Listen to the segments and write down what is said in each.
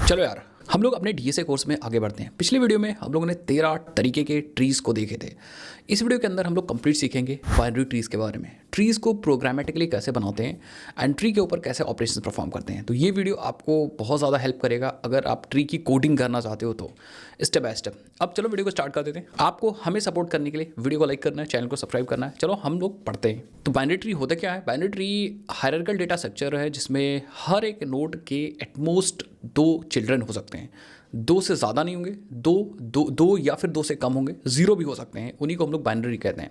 चलो यार, हम लोग अपने डीएसए कोर्स में आगे बढ़ते हैं। पिछले वीडियो में हम लोगों ने 13 तरीके के ट्रीज़ को देखे थे। इस वीडियो के अंदर हम लोग कंप्लीट सीखेंगे बाइनरी ट्रीज़ के बारे में, ट्रीज़ को प्रोग्रामेटिकली कैसे बनाते हैं एंड ट्री के ऊपर कैसे ऑपरेशन परफॉर्म करते हैं। तो ये वीडियो आपको बहुत ज़्यादा हेल्प करेगा अगर आप ट्री की कोडिंग करना चाहते हो तो, स्टेप बाय स्टेप। अब चलो वीडियो को स्टार्ट कर देते हैं। आपको हमें सपोर्ट करने के लिए वीडियो को लाइक करना है, चैनल को सब्सक्राइब करना है। चलो हम लोग पढ़ते हैं। तो बाइनरी ट्री होता क्या है? Binary tree hierarchical data structure है जिसमें हर एक नोड के एटमोस्ट 2 चिल्ड्रन हो सकते हैं। 2 से ज़्यादा नहीं होंगे, दो या फिर 2 से कम होंगे, 0 भी हो सकते हैं। उन्हीं को हम लोग बाइनरी कहते हैं।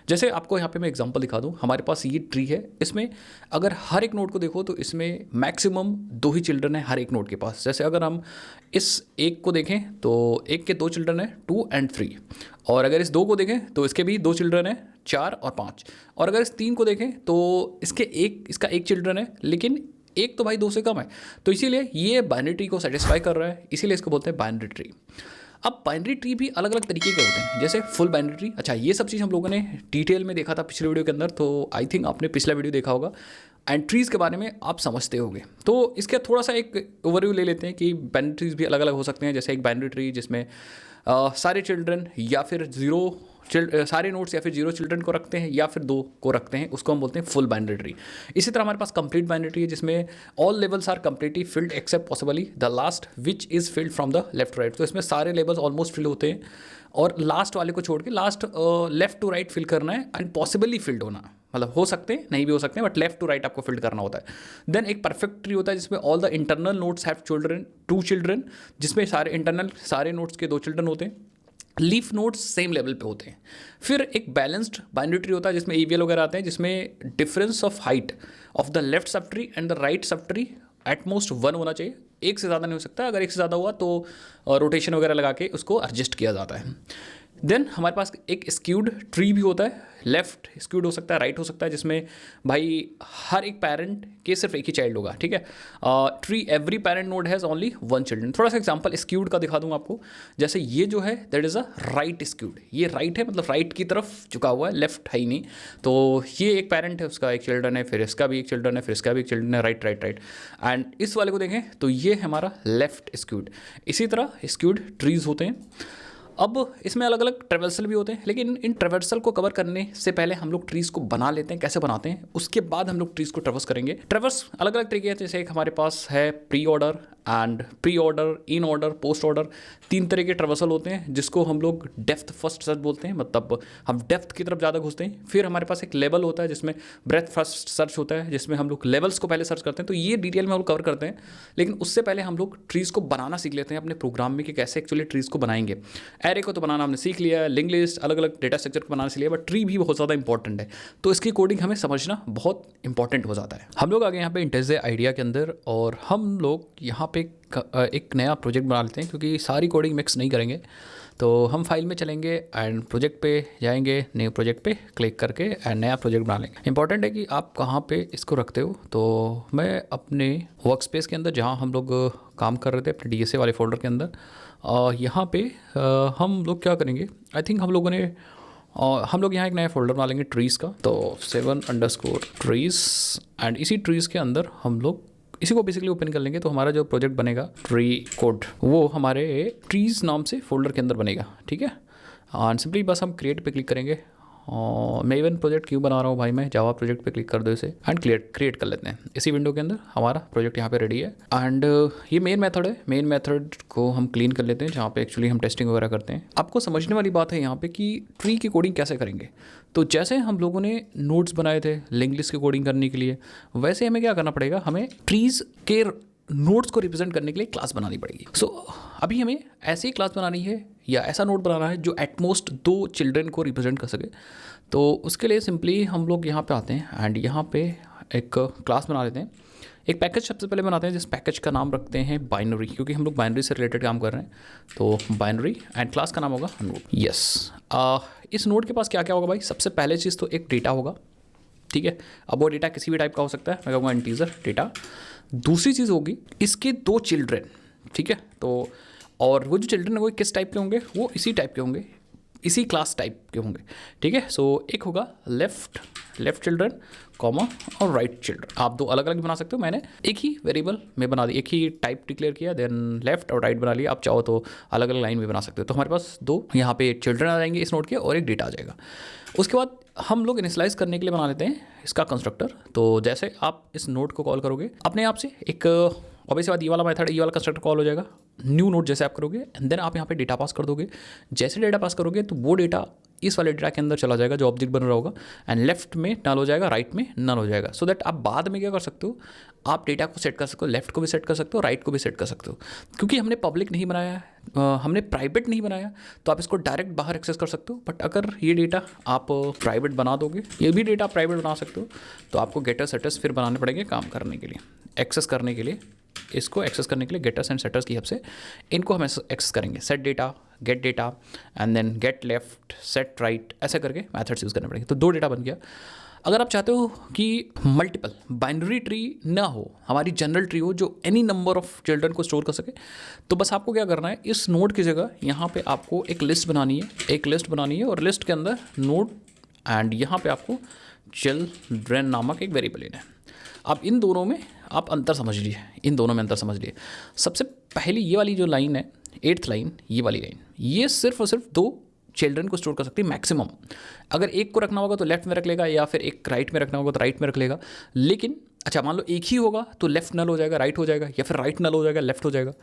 जैसे आपको यहाँ पे मैं एग्जांपल दिखा दूँ, हमारे पास ये ट्री है, इसमें अगर हर एक नोड को देखो तो इसमें मैक्सिमम 2 ही चिल्ड्रन है हर एक नोड के पास। जैसे अगर हम इस एक को देखें तो एक के 2 चिल्ड्रन है, 2 और 3। और अगर इस 2 को देखें तो इसके भी 2 चिल्ड्रन है, 4 और 5। और अगर इस 3 को देखें तो इसका एक चिल्ड्रन है, लेकिन एक तो भाई 2 से कम है। तो इसीलिए ये बाइनरी ट्री को सेटिस्फाई कर रहा है, इसीलिए इसको बोलते हैं बाइनरी ट्री। अब बाइनरी ट्री भी अलग अलग तरीके के होते हैं, जैसे फुल बाइनरी ट्री। अच्छा, ये सब चीज़ हम लोगों ने डिटेल में देखा था पिछले वीडियो के अंदर, तो आई थिंक आपने पिछला वीडियो देखा होगा एंड ट्रीज़ के बारे में आप समझते होंगे। तो इसका थोड़ा सा एक ओवरव्यू ले लेते हैं कि बाइनरी ट्रीज भी अलग अलग हो सकते हैं। जैसे एक बाइनरी ट्री जिसमें सारे चिल्ड्रन या फिर सारे नोड्स या फिर 0 चिल्ड्रन को रखते हैं या फिर 2 को रखते हैं, उसको हम बोलते हैं फुल बाइनरी ट्री। इसी तरह हमारे पास कंप्लीट बाइनरी ट्री है जिसमें all levels are completely filled except possibly the last which is filled from the left to right. तो इसमें सारे लेवल्स ऑलमोस्ट फिल होते हैं और लास्ट वाले को छोड़ के last left to right fill करना है एंड पॉसिबली फिल्ड होना, मतलब हो सकते हैं नहीं भी हो सकते हैं, बट लेफ्ट टू राइट आपको फिल्ड करना होता है। देन एक परफेक्ट ट्री होता है जिसमें all the internal nodes have children 2 children, जिसमें सारे नोड्स के 2 चिल्ड्रन होते हैं। लीफ नोड्स सेम लेवल पे होते हैं। फिर एक बैलेंस्ड बाइनरी ट्री होता है जिसमें ईवीएल वगैरह आते हैं, जिसमें difference of height of the left sub tree and the right sub tree at most 1 होना चाहिए। एक से ज़्यादा नहीं हो सकता, अगर एक से ज़्यादा हुआ तो रोटेशन वगैरह लगा के उसको एडजस्ट किया जाता है। देन हमारे पास एक स्क्यूड ट्री भी होता है, लेफ्ट स्क्यूड हो सकता है, राइट हो सकता है, जिसमें भाई हर एक पेरेंट के सिर्फ एक ही चाइल्ड होगा, ठीक है। Tree every parent node has only 1 children. थोड़ा सा एग्जांपल स्क्यूड का दिखा दूंगा आपको। जैसे ये जो है that is a right skewed, ये राइट है, मतलब राइट की तरफ झुका हुआ है, लेफ्ट है ही नहीं। तो ये एक पेरेंट है, उसका एक चिल्ड्रन है, फिर इसका भी एक चिल्ड्रन है, फिर इसका भी एक चिल्ड्रन है, राइट राइट राइट। एंड इस वाले को देखें तो ये है हमारा लेफ्ट स्क्यूड। इसी तरह स्क्यूड ट्रीज होते हैं। अब इसमें अलग अलग ट्रेवर्सल भी होते हैं, लेकिन इन ट्रेवर्सल को कवर करने से पहले हम लोग ट्रीज़ को बना लेते हैं। कैसे बनाते हैं उसके बाद हम लोग ट्रीज़ को ट्रेवर्स करेंगे। ट्रेवर्स अलग अलग तरीके हैं, जैसे एक हमारे पास है pre order and pre order, in order, post order. 3 तरह के ट्रेवर्सल होते हैं जिसको हम लोग डेप्थ फर्स्ट सर्च बोलते हैं, मतलब हम डेप्थ की तरफ ज़्यादा घुसते हैं। फिर हमारे पास एक लेवल होता है जिसमें ब्रेथ फर्स्ट सर्च होता है, जिसमें हम लोग लेवल्स को पहले सर्च करते हैं। तो ये डिटेल में हम लोग कवर करते हैं, लेकिन उससे पहले हम लोग ट्रीज़ को बनाना सीख लेते हैं अपने प्रोग्राम में कि कैसे एक्चुअली ट्रीज़ को बनाएंगे। एरे को तो बनाना हमने सीख लिया है, लिंक लिस्ट, अलग अलग डेटा स्ट्रक्चर को बनाना सीख लिया, बट ट्री भी बहुत ज़्यादा इंपॉर्टेंट है, तो इसकी कोडिंग हमें समझना बहुत इंपॉर्टेंट हो जाता है। हम लोग आगे यहाँ पे इंटेजे आइडिया के अंदर, और हम लोग यहाँ पे एक नया प्रोजेक्ट बना लेते हैं, क्योंकि सारी कोडिंग मिक्स नहीं करेंगे। तो हम फाइल में चलेंगे एंड प्रोजेक्ट पे जाएंगे, न्यू प्रोजेक्ट पे क्लिक करके एंड नया प्रोजेक्ट बना लेंगे। इंपॉर्टेंट है कि आप कहाँ पे इसको रखते हो। तो मैं अपने वर्क स्पेस के अंदर, जहाँ हम लोग काम कर रहे थे अपने डीएसए वाले फोल्डर के अंदर, यहाँ पे हम लोग क्या करेंगे, आई थिंक हम लोग यहाँ एक नया फोल्डर बना लेंगे ट्रीज़ का। तो 7_trees एंड इसी ट्रीज़ के अंदर हम लोग इसी को बेसिकली ओपन कर लेंगे। तो हमारा जो प्रोजेक्ट बनेगा ट्री कोड, वो हमारे ट्रीज़ नाम से फोल्डर के अंदर बनेगा, ठीक है। एंड सिंपली बस हम क्रिएट पे क्लिक करेंगे। मैं इवन प्रोजेक्ट क्यों बना रहा हूँ भाई, मैं जावा प्रोजेक्ट पे क्लिक कर दो इसे एंड क्रिएट कर लेते हैं। इसी विंडो के अंदर हमारा प्रोजेक्ट यहाँ पे रेडी है। एंड ये मेन मेथड है, मेन मेथड को हम क्लीन कर लेते हैं, जहाँ पे एक्चुअली हम टेस्टिंग वगैरह करते हैं। आपको समझने वाली बात है यहाँ पे कि ट्री की कोडिंग कैसे करेंगे। तो जैसे हम लोगों ने नोड्स बनाए थे लिंक लिस्ट की कोडिंग करने के लिए, वैसे हमें क्या करना पड़ेगा, हमें ट्रीज़ के नोड्स को रिप्रेजेंट करने के लिए क्लास बनानी पड़ेगी। सो अभी हमें ऐसी क्लास बनानी है या ऐसा नोड बनाना है जो एटमोस्ट 2 चिल्ड्रन को रिप्रेजेंट कर सके। तो उसके लिए सिंपली हम लोग यहाँ पे आते हैं एंड यहाँ पे एक क्लास बना लेते हैं। एक पैकेज सबसे पहले बनाते हैं, जिस पैकेज का नाम रखते हैं बाइनरी, क्योंकि हम लोग बाइनरी से रिलेटेड काम कर रहे हैं। तो बाइनरी एंड क्लास का नाम होगा नोड। यस, इस नोड के पास क्या क्या होगा भाई, सबसे पहले चीज़ तो एक डेटा होगा, ठीक है। अब वो डेटा किसी भी टाइप का हो सकता है, मैं कहूँगा इंटीजर डेटा। दूसरी चीज़ होगी इसके 2 चिल्ड्रन, ठीक है। तो और वो जो चिल्ड्रन है वो किस टाइप के होंगे, वो इसी टाइप के होंगे। इसी क्लास टाइप के होंगे, ठीक है। सो एक होगा लेफ्ट चिल्ड्रन कॉमा और राइट चिल्ड्रन। आप दो अलग अलग बना सकते हो, मैंने एक ही वेरिएबल में बना दी, एक ही टाइप डिक्लेयर किया, देन लेफ्ट और राइट बना लिया। आप चाहो तो अलग अलग लाइन में बना सकते हो। तो हमारे पास दो यहाँ पे चिल्ड्रन आ जाएंगे इस नोड के और एक डेटा आ जाएगा। उसके बाद हम लोग इनिशियलाइज करने के लिए बना लेते हैं इसका कंस्ट्रक्टर। तो जैसे आप इस नोड को कॉल करोगे अपने आप से, एक ऑब्वियस बात ये वाला मेथड, ये वाला कंस्ट्रक्टर कॉल हो जाएगा न्यू नोड जैसे आप करोगे, एंड देन आप यहाँ पे डेटा पास कर दोगे। जैसे डेटा पास करोगे तो वो डेटा इस वाले डेटा के अंदर चला जाएगा जो ऑब्जेक्ट बन रहा होगा, एंड लेफ्ट में नल हो जाएगा, राइट में नल हो जाएगा। सो दैट आप बाद में क्या कर सकते हो, आप डेटा को सेट कर सकते हो, लेफ्ट को भी सेट कर सकते हो, राइट को भी सेट कर सकते हो। क्योंकि हमने पब्लिक नहीं बनाया है, हमने प्राइवेट नहीं बनाया, तो आप इसको डायरेक्ट बाहर एक्सेस कर सकते हो। बट अगर ये डेटा आप प्राइवेट बना दोगे, ये भी डेटा प्राइवेट बना सकते हो, तो आपको गेटर सेटर्स फिर बनाने पड़ेंगे काम करने के लिए, एक्सेस करने के लिए। इसको एक्सेस करने के लिए गेटर्स एंड सेटर्स की हेल्प से इनको हम एक्सेस करेंगे। Set data, get data, and then get left, set right, ऐसे करके मेथड्स यूज़ करने पड़ेंगे। तो दो डेटा बन गया। अगर आप चाहते हो कि मल्टीपल बाइनरी ट्री ना हो, हमारी जनरल ट्री हो जो एनी नंबर ऑफ चिल्ड्रन को स्टोर कर सके, तो बस आपको क्या करना है, इस नोड की जगह यहाँ पे आपको एक लिस्ट बनानी है, और लिस्ट के अंदर नोड, एंड यहाँ पे आपको चिल्ड्रन नामक एक वेरिएबल लेना है। अब इन दोनों में आप अंतर समझ लिए, सबसे पहली ये वाली जो लाइन है, 8th लाइन, ये वाली लाइन, ये सिर्फ और सिर्फ 2 चिल्ड्रन को स्टोर कर सकती है मैक्सिमम। अगर एक को रखना होगा तो लेफ्ट में रख लेगा, या फिर एक राइट में रखना होगा तो राइट में रख लेगा। लेकिन अच्छा मान लो एक ही होगा तो लेफ्ट नल हो जाएगा, राइट हो जाएगा, या फिर राइट नल हो जाएगा, लेफ्ट हो जाएगा।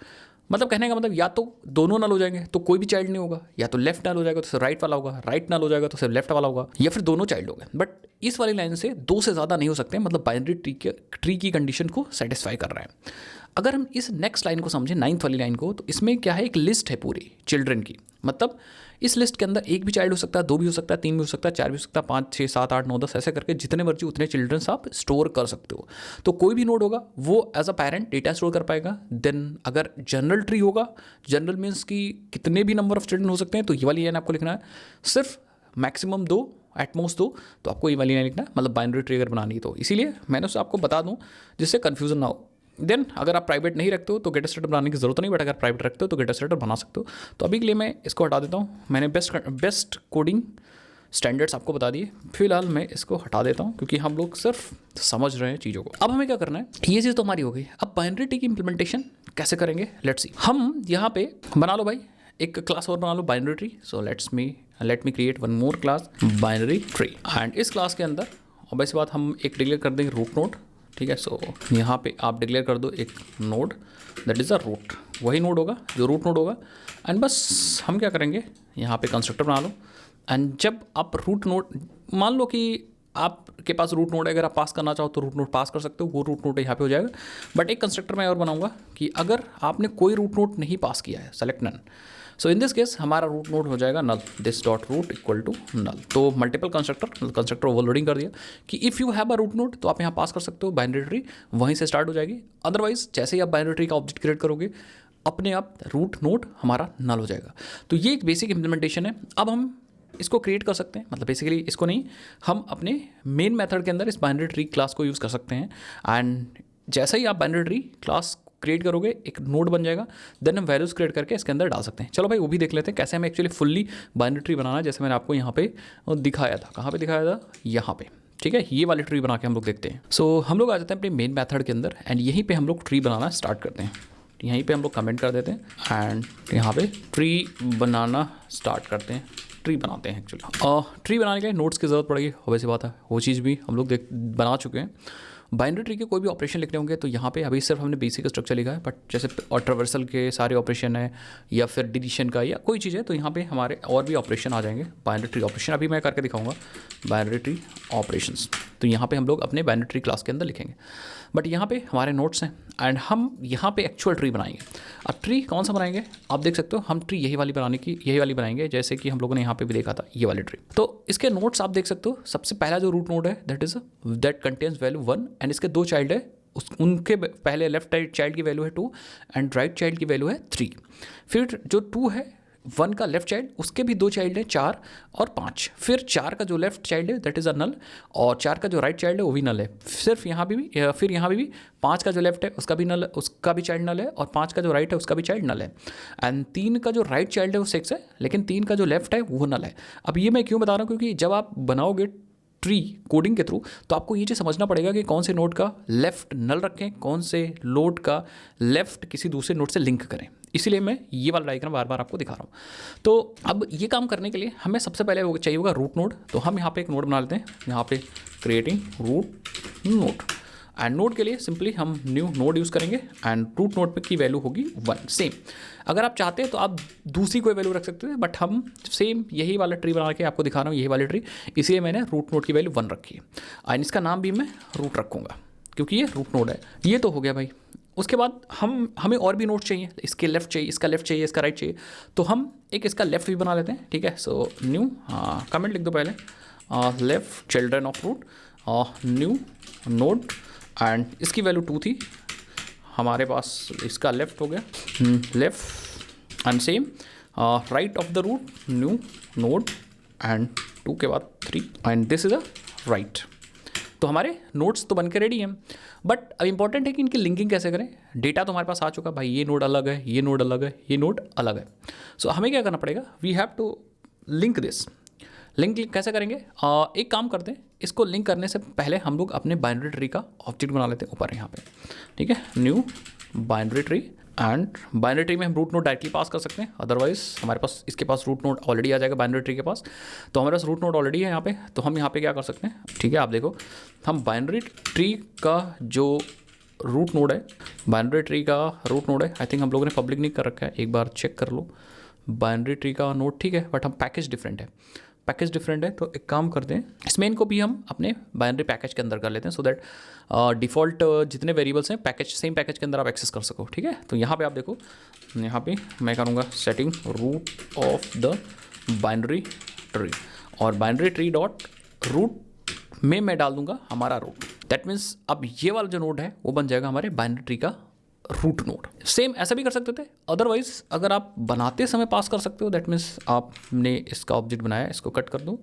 मतलब कहने का मतलब या तो दोनों नल हो जाएंगे तो कोई भी चाइल्ड नहीं होगा, या तो लेफ्ट नल हो जाएगा तो सिर्फ राइट वाला होगा, राइट नल हो जाएगा तो सिर्फ लेफ्ट वाला होगा, या फिर दोनों चाइल्ड होंगे। बट इस वाली लाइन से 2 से ज़्यादा नहीं हो सकते, मतलब बाइनरी ट्री की कंडीशन को सेटिस्फाई कर रहा है। अगर हम इस नेक्स्ट लाइन को समझें, 9th वाली लाइन को, तो इसमें क्या है, एक लिस्ट है पूरी चिल्ड्रन की। मतलब इस लिस्ट के अंदर एक भी चाइल्ड हो सकता है, 2 भी हो सकता है, 3 भी हो सकता है, 4 भी हो सकता है, 5, 6, 7, 8, 9, 10, ऐसे करके जितने मर्जी उतने चिल्ड्रंस आप स्टोर कर सकते हो। तो कोई भी नोड होगा वो as a parent data store कर पाएगा। देन अगर जनरल ट्री होगा, जनरल मीन्स कि कितने भी नंबर ऑफ चिल्ड्रन हो सकते हैं, तो ये वाली लाइन आपको लिखना है, सिर्फ मैक्सिमम 2, एटमोस्ट 2, तो आपको ये वाली लाइन लिखना है, मतलब बाइनरी ट्री अगर बनानी है तो। इसीलिए मैंने उससे आपको बता दूँ जिससे कन्फ्यूजन ना हो। देन अगर आप प्राइवेट नहीं रखते हो तो गेटर सेटर बनाने की जरूरत नहीं, बट अगर प्राइवेट रखते हो तो गेटर सेटर बना सकते हो। तो अभी के लिए मैं इसको हटा देता हूँ। मैंने बेस्ट कोडिंग स्टैंडर्ड्स आपको बता दिए, फिलहाल मैं इसको हटा देता हूँ क्योंकि हम लोग सिर्फ समझ रहे हैं चीज़ों को। अब हमें क्या करना है, ये चीज़ तो हमारी हो गई। अब बाइनरी ट्री की इंप्लीमेंटेशन कैसे करेंगे, लेट्स सी। हम यहाँ पे बना लो भाई एक क्लास और बना लो, binary tree. So let me create one more class, binary tree. And इस क्लास के अंदर ऑब्वियस बात हम एक डिक्लेयर कर देंगे रूट नोड, ठीक है। सो यहाँ पे आप डिक्लेयर कर दो एक node, that is a root, वही नोड होगा जो रूट नोड होगा। एंड बस हम क्या करेंगे, यहाँ पे कंस्ट्रक्टर बना लो। एंड जब आप रूट नोड, मान लो कि आपके पास रूट नोड है, अगर आप पास करना चाहो तो रूट नोड पास कर सकते हो, वो रूट नोड यहाँ पे हो जाएगा। बट एक कंस्ट्रक्टर मैं और बनाऊंगा कि अगर आपने कोई रूट नोड नहीं पास किया है, select none, so in this case हमारा रूट नोड हो जाएगा null, this dot root equal to null. तो मल्टीपल कंस्ट्रक्टर ओवरलोडिंग कर दिया कि if you have a root node तो आप यहाँ पास कर सकते हो, बाइनरी ट्री वहीं से स्टार्ट हो जाएगी। अदरवाइज जैसे ही आप बाइनरी ट्री का ऑब्जेक्ट क्रिएट करोगे, अपने आप रूट नोड हमारा नल हो जाएगा। तो ये एक बेसिक इंप्लीमेंटेशन है। अब हम इसको क्रिएट कर सकते हैं, मतलब बेसिकली इसको नहीं, हम अपने मेन मेथड के अंदर इस बाइनरी ट्री क्लास को यूज़ कर सकते हैं। एंड जैसे ही आप बाइनरी ट्री क्लास क्रिएट करोगे एक नोड बन जाएगा, देन हम वैल्यूज़ क्रिएट करके इसके अंदर डाल सकते हैं। चलो भाई वो भी देख लेते हैं कैसे हमें एक्चुअली फुल्ली बाइनरी ट्री बनाना है, जैसे मैंने आपको यहाँ पे दिखाया था। कहाँ पे दिखाया था, यहाँ पे, ठीक है। ये वाली ट्री बना के हम लोग देखते हैं। सो हम लोग आ जाते हैं अपने मेन मेथड के अंदर, एंड यहीं पे हम लोग ट्री बनाना स्टार्ट करते हैं। यहीं पे हम लोग कमेंट कर देते हैं एंड यहाँ पे ट्री बनाना स्टार्ट करते हैं, ट्री बनाते हैं। एक्चुअली ट्री बनाने के लिए नोट्स की ज़रूरत पड़ेगी, वैसे बात है, वो चीज़ भी हम लोग बना चुके हैं। बाइनरी ट्री के कोई भी ऑपरेशन लिखने होंगे तो यहाँ पे अभी सिर्फ हमने बेसिक स्ट्रक्चर लिखा है, बट जैसे और ट्रावर्सल के सारे ऑपरेशन है या फिर डिलीशन का या कोई चीज़ है तो यहाँ पे हमारे और भी ऑपरेशन आ जाएंगे। बाइनरी ट्री ऑपरेशन अभी मैं करके दिखाऊंगा, बाइनरी ट्री ऑपरेशंस। तो यहाँ पे हम लोग अपने बाइनरी ट्री क्लास के अंदर लिखेंगे, बट यहाँ पे हमारे नोट्स हैं एंड हम यहाँ पे एक्चुअल ट्री बनाएंगे। अब ट्री कौन सा बनाएंगे, आप देख सकते हो हम ट्री यही वाली बनाएंगे, जैसे कि हम लोगों ने यहाँ पे भी देखा था, ये वाली ट्री। तो इसके नोट्स आप देख सकते हो, सबसे पहला जो रूट नोड है दैट कंटेन्स वैल्यू 1 एंड इसके 2 चाइल्ड है, उनके पहले लेफ्ट चाइल्ड की वैल्यू है 2 एंड राइट चाइल्ड की वैल्यू है 3। फिर जो 2 है वन का लेफ्ट चाइल्ड, उसके भी दो चाइल्ड है 4 और 5, फिर 4 का जो लेफ्ट चाइल्ड है दैट इज़ अ नल, और 4 का जो राइट चाइल्ड है वो भी नल है। सिर्फ यहाँ भी फिर यहाँ भी 5 का जो लेफ्ट है उसका भी नल, उसका भी चाइल्ड नल है, और 5 का जो राइट है उसका भी चाइल्ड नल है। एंड 3 का जो राइट चाइल्ड है वो 6 है, लेकिन 3 का जो लेफ्ट है वो नल है। अब ये मैं क्यों बता रहा हूँ, क्योंकि जब आप बनाओगे ट्री कोडिंग के थ्रू तो आपको ये चीज़ समझना पड़ेगा कि कौन से नोड का लेफ्ट नल रखें, कौन से नोड का लेफ्ट किसी दूसरे नोड से लिंक करें। इसीलिए मैं ये वाला डायग्राम बार बार आपको दिखा रहा हूँ। तो अब ये काम करने के लिए हमें सबसे पहले वो चाहिए होगा रूट नोड। तो हम यहाँ पे एक नोड बना लेते हैं, यहाँ पे creating root node, and node के लिए सिंपली हम न्यू नोड यूज़ करेंगे, एंड रूट नोड पे की वैल्यू होगी 1। सेम अगर आप चाहते हैं तो आप दूसरी कोई वैल्यू रख सकते हैं, बट हम सेम यही वाला ट्री बना के आपको दिखा रहा हूँ, यही वाली ट्री, इसलिए मैंने रूट नोड की वैल्यू 1 रखी है, एंड इसका नाम भी मैं रूट रखूँगा क्योंकि ये रूट नोड है। ये तो हो गया भाई। उसके बाद हमें और भी नोड चाहिए, इसके लेफ्ट चाहिए, इसका लेफ्ट चाहिए, इसका राइट चाहिए, तो हम एक इसका लेफ्ट भी बना लेते हैं। ठीक है, सो न्यू कमेंट लिख दो पहले, left children of root, new node, and इसकी वैल्यू 2 थी हमारे पास, इसका लेफ्ट हो गया left, and same right of the root new node, and 2 के बाद 3, and this is a right. तो हमारे नोट्स तो बन के रेडी हैं, बट अब इंपॉर्टेंट है कि इनकी लिंकिंग कैसे करें। डेटा तो हमारे पास आ चुका भाई, ये नोड अलग है, ये नोड अलग है, ये नोड अलग है। सो हमें क्या करना पड़ेगा, we have to link this. Link कैसे करेंगे, एक काम करते हैं, इसको लिंक करने से पहले हम लोग अपने बाइनरी ट्री का ऑब्जेक्ट बना लेते हैं ऊपर यहाँ पे। ठीक है, new binary tree, and binary tree में हम रूट नोड डायरेक्टली पास कर सकते हैं, अदरवाइज हमारे पास इसके पास रूट नोड ऑलरेडी आ जाएगा बाइनरी ट्री के पास। तो हमारे पास रूट नोड ऑलरेडी है यहाँ पे, तो हम यहाँ पे क्या कर सकते हैं, ठीक है, आप देखो हम बाइनरी ट्री का जो रूट नोड है, बाइनरी ट्री का रूट नोड है, आई थिंक हम लोगों ने पब्लिक नहीं कर रखा है, एक बार चेक कर लो। बाइनरी ट्री का नोड ठीक है, बट हम पैकेज डिफरेंट है, पैकेज डिफरेंट है, तो एक काम करते हैं, इस मेन को भी हम अपने बाइनरी पैकेज के अंदर कर लेते हैं, सो दैट डिफ़ॉल्ट जितने वेरिएबल्स हैं पैकेज, सेम पैकेज के अंदर आप एक्सेस कर सको। ठीक है, तो यहाँ पे आप देखो, यहाँ पे मैं करूँगा setting root of the binary tree, और बाइनरी ट्री डॉट रूट में मैं डाल दूंगा हमारा रूट। दैट मीन्स अब ये वाला जो नोड है वो बन जाएगा हमारे बाइनरी ट्री का रूट नोड। सेम ऐसा भी कर सकते थे, अदरवाइज अगर आप बनाते समय पास कर सकते हो, दैट मीन्स आपने इसका ऑब्जेक्ट बनाया, इसको कट कर दो,